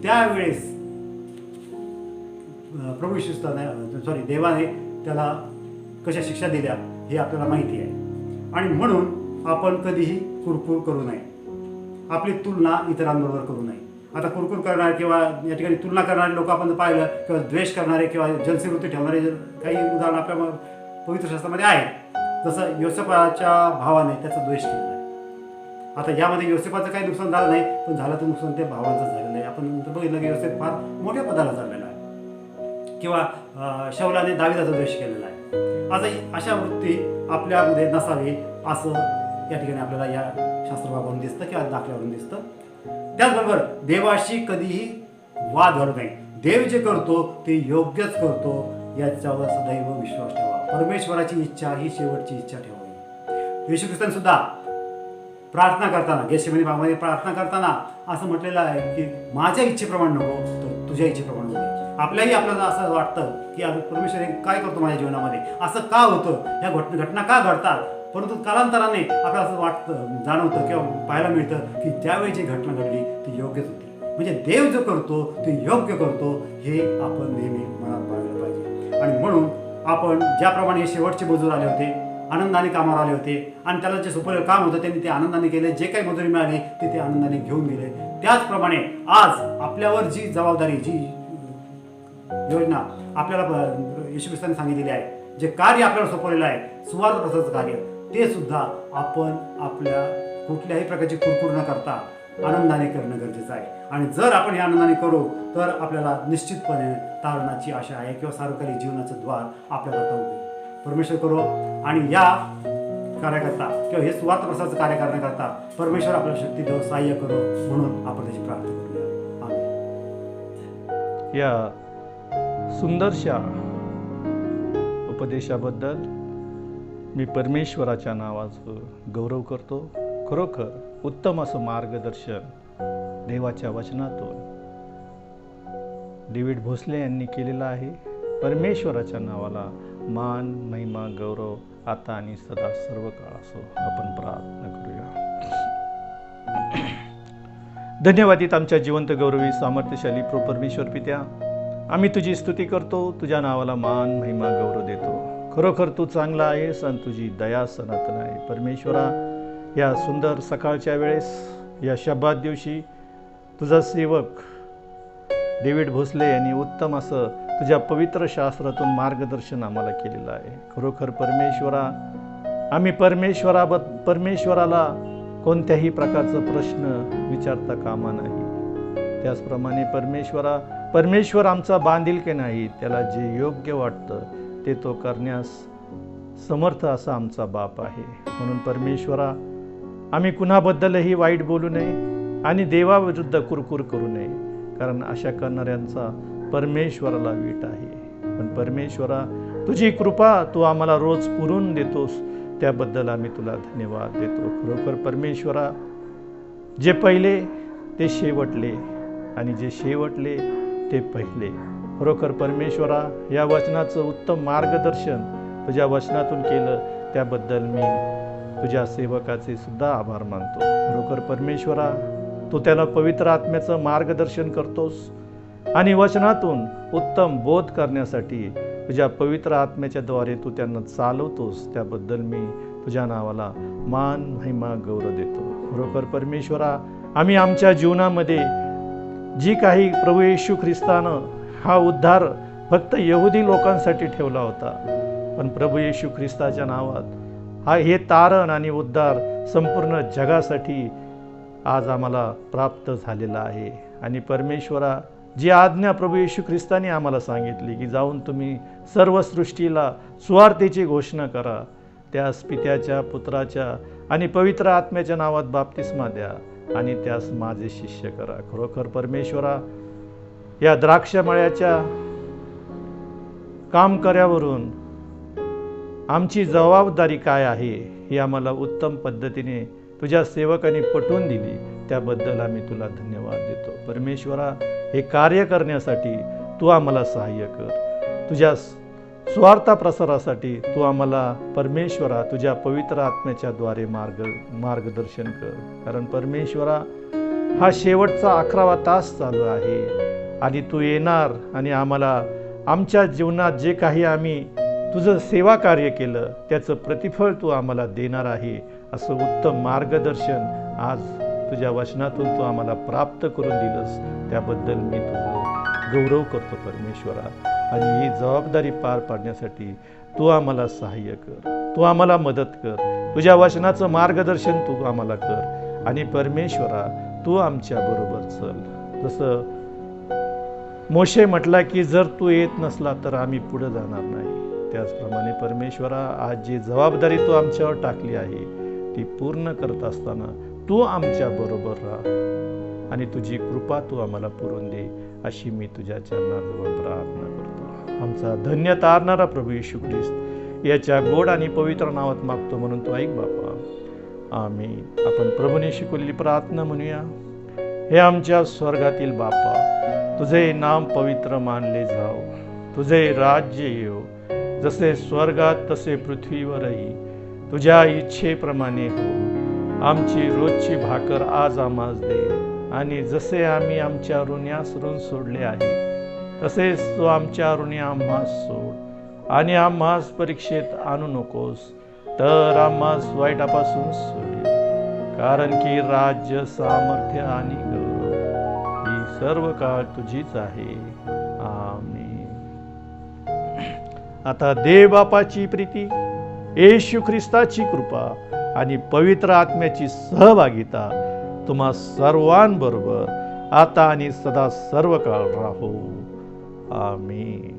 त्यावेळेस प्रभू ख्रिस्ताने देवाने त्याला कशा शिक्षा दिल्या हे आपल्याला माहिती आहे. आणि म्हणून आपण कधीही कुरकुर करू नये, आपली तुलना इतरांबरोबर करू नये. आता कुरकुर करणारे किंवा या ठिकाणी तुलना करणारे लोक आपण पाहिलं किंवा द्वेष करणारे किंवा जलसी वृत्ती ठेवणारे काही उदाहरण आपल्या पवित्र शास्त्रामध्ये आहेत. जसं योसेफाच्या भावाने त्याचा द्वेष केलेला आहे. आता यामध्ये योसेफाचं काही नुकसान झालं नाही, पण झालं तर नुकसान त्या भावांचं झालेलं आहे. आपण नंतर बघितलं की योसेफ फार मोठ्या पदाला चाललेला आहे. किंवा शौलाने दाविदाचा द्वेष केलेला आहे. आता अशा वृत्ती आपल्यामध्ये नसावी असं या ठिकाणी आपल्याला या शास्त्रभागावरून दिसतं किंवा दाखल्यावरून दिसतं. त्याचबरोबर देवाशी कधीही वाद घालू नये. देव जे करतो ते योग्यच करतो याच्यावर सदैव विश्वास ठेवा. परमेश्वराची इच्छा ही शेवटची इच्छा ठेवावी. येशू ख्रिस्ताने सुद्धा प्रार्थना करताना, गेतसेमनी बागेमध्ये प्रार्थना करताना असं म्हटलेलं आहे की माझ्या इच्छेप्रमाणे नको तर तुझ्या इच्छेप्रमाणे होते. आपल्याला असं वाटतं की परमेश्वर काय करतो माझ्या जीवनामध्ये, असं का होतं, ह्या घटना का घडतात. परंतु कालांतराने आपल्याला असं वाटतं, जाणवतं किंवा पाहायला मिळतं की ज्यावेळी जी घटना घडली ती योग्यच होती. म्हणजे देव जो करतो ते योग्य करतो हे आपण नेहमी मनात बाळगलं पाहिजे. आणि म्हणून आपण ज्याप्रमाणे हे शेवटचे मजूर आले होते, आनंदाने कामावर आले होते आणि त्याला जे सोपं काम होतं त्यांनी ते आनंदाने केले, जे काही मजुरी मिळाली ते आनंदाने घेऊन गेले. त्याचप्रमाणे आज आपल्यावर जी जबाबदारी, जी योजना आपल्याला येशू ख्रिस्ताने सांगितलेली आहे, जे कार्य आपल्याला सोपवलेलं आहे, सुवार्थ प्रसाराचं कार्य, ते सुद्धा आपण आपल्या कुठल्याही प्रकारची कुरकुर न करता आनंदाने करणं गरजेचं आहे. आणि जर आपण हे आनंदाने करू तर आपल्याला निश्चितपणे तारणाची आशा आहे किंवा सार्वकालिक जीवनाचं द्वार आपल्याला उघडेल. परमेश्वर करो आणि या कार्याकरता किंवा हे सुवार्थ प्रसाराचं कार्य करण्याकरता परमेश्वर आपल्याला शक्ती देव, सहाय्य करो म्हणून आपण त्याची प्रार्थना करूया. आमेन.
या सुंदरशा उपदेशाबद्दल मी परमेश्वराच्या नावाचं गौरव करतो. खरोखर उत्तम असं मार्गदर्शन देवाच्या वचनातून डेव्हिड भोसले यांनी केलेलं आहे. परमेश्वराच्या नावाला मान, महिमा, गौरव आता आणि सदा सर्व काळ असो. आपण प्रार्थना करूया. धन्यवादित आमच्या जिवंत गौरवी सामर्थ्यशाली परमेश्वर पित्या, आम्ही तुझी स्तुती करतो, तुझ्या नावाला मान महिमा गौरव देतो. खरोखर तू चांगला आहेस आणि तुझी दया सनातन आहे. परमेश्वरा, या सुंदर सकाळच्या वेळेस या शब्दात दिवशी तुझा सेवक डेव्हिड भोसले यांनी उत्तम असं तुझ्या पवित्र शास्त्रातून मार्गदर्शन आम्हाला केलेलं आहे. खरोखर परमेश्वरा, आम्ही परमेश्वराला कोणत्याही प्रकारचा प्रश्न विचारता कामा नाही. त्याचप्रमाणे परमेश्वर आमचा बांधिलकी नाही, त्याला जे योग्य वाटतं ते तो करण्यास समर्थ असा आमचा बाप आहे. म्हणून परमेश्वरा, आम्ही कुणाबद्दलही वाईट बोलू नये आणि देवाविरुद्ध कुरकुर करू नये, कारण अशा करणाऱ्यांचा परमेश्वराला वीट आहे. पण परमेश्वरा, तुझी कृपा तू आम्हाला रोज पुरून देतोस, त्याबद्दल आम्ही तुला धन्यवाद देतो. खरोखर परमेश्वरा, जे पहिले ते शेवटले आणि जे शेवटले ते पहिले. खरोखर परमेश्वरा, या वचनाचं उत्तम मार्गदर्शन तुझ्या वचनातून केलं, त्याबद्दल मी तुझ्या सेवकाचे सुद्धा आभार मानतो. खरोखर परमेश्वरा, तू त्याला पवित्र आत्म्याचं मार्गदर्शन करतोस आणि वचनातून उत्तम बोध करण्यासाठी तुझ्या पवित्र आत्म्याच्या द्वारे तू त्यांना चालवतोस, त्याबद्दल मी तुझ्या नावाला मान महिमा गौरव देतो. खरोखर परमेश्वरा, आम्ही आमच्या जीवनामध्ये जी काही प्रभू येशू ख्रिस्तानं हा उद्धार फक्त यहुदी लोकांसाठी ठेवला होता, पण प्रभू येशू ख्रिस्ताच्या नावात हे तारण आणि उद्धार संपूर्ण जगासाठी आज आम्हाला प्राप्त झालेला आहे. आणि परमेश्वरा, जी आज्ञा प्रभू येशू ख्रिस्ताने आम्हाला सांगितली की जाऊन तुम्ही सर्व सृष्टीला सुवार्तेची घोषणा करा, त्यास पित्याच्या, पुत्राच्या आणि पवित्र आत्म्याच्या नावात बाप्तिस्मा द्या आणि त्यास माझे शिष्य करा. खरोखर परमेश्वरा, या द्राक्षमळ्याच्या कामकऱ्यावरून आमची जबाबदारी काय आहे ही आम्हाला उत्तम पद्धतीने तुझ्या सेवकाने पटवून दिली, त्याबद्दल आम्ही तुला धन्यवाद देतो. परमेश्वरा, हे कार्य करण्यासाठी तू आम्हाला सहाय्य कर. तुझ्या स्वार्थ प्रसारासाठी तू आम्हाला परमेश्वरा तुझ्या पवित्र आत्म्याच्या द्वारे मार्गदर्शन कर. कारण परमेश्वरा, हा शेवटचा 11वा तास चालू आहे आणि तू येणार आणि आम्हाला आमच्या जीवनात जे काही आम्ही तुझं सेवा कार्य केलं त्याचं प्रतिफळ तू आम्हाला देणार आहे, असं उत्तम मार्गदर्शन आज तुझ्या वचनातून तू आम्हाला प्राप्त करून दिलंस, त्याबद्दल मी तुझं गौरव करतो परमेश्वरा. आणि ही जबाबदारी पार पाडण्यासाठी तू आम्हाला सहाय्य कर, तू आम्हाला मदत कर, तुझ्या वचनाचं मार्गदर्शन तू आम्हाला कर. आणि परमेश्वरा, तू आमच्या बरोबर चल. जसं मोशे म्हटला की जर तू येत नसला तर आम्ही पुढे जाणार नाही, त्याचप्रमाणे परमेश्वरा, आज जी जबाबदारी तू आमच्यावर टाकली आहे ती पूर्ण करत असताना तू आमच्या बरोबर राहा आणि तुझी कृपा तू आम्हाला पुरून दे, अशी मी तुझ्या चरणाजवळ प्रार्थना करतो. आमचा धन्य तारणारा प्रभू येशू ख्रिस्त याच्या गोड आणि पवित्र नावात मागतो, म्हणून तू ऐक बापा. आमीन. आपण प्रभूने शिकवलेली प्रार्थना म्हणूया. हे आमच्या स्वर्गातील बापा, तुझे नाम पवित्र मानले जाओ, तुझे राज्य येऊ, जसे स्वर्गात तसे पृथ्वीवरही तुझ्या इच्छेप्रमाणे हो. आमची रोजची भाकर आज आम्हास दे, आणि जसे आम्ही आमच्या ऋण्यास ऋण सोडले आहे तसेच तू आमच्या ऋणी आम्हास सोड, आणि आम्हास परीक्षेत आणू नकोस, तर आम्हास वाईटापासून सोड. कारण की राज्य, सामर्थ्य आणि गौरव ही सर्व काळ तुझीच आहे. आमीन. आता देव बापाची प्रीती, येशू ख्रिस्ताची कृपा आणि पवित्र आत्म्याची सहभागिता तुम्हा सर्वांबरोबर आता आणि सदा सर्व काळ राहो. आमीन.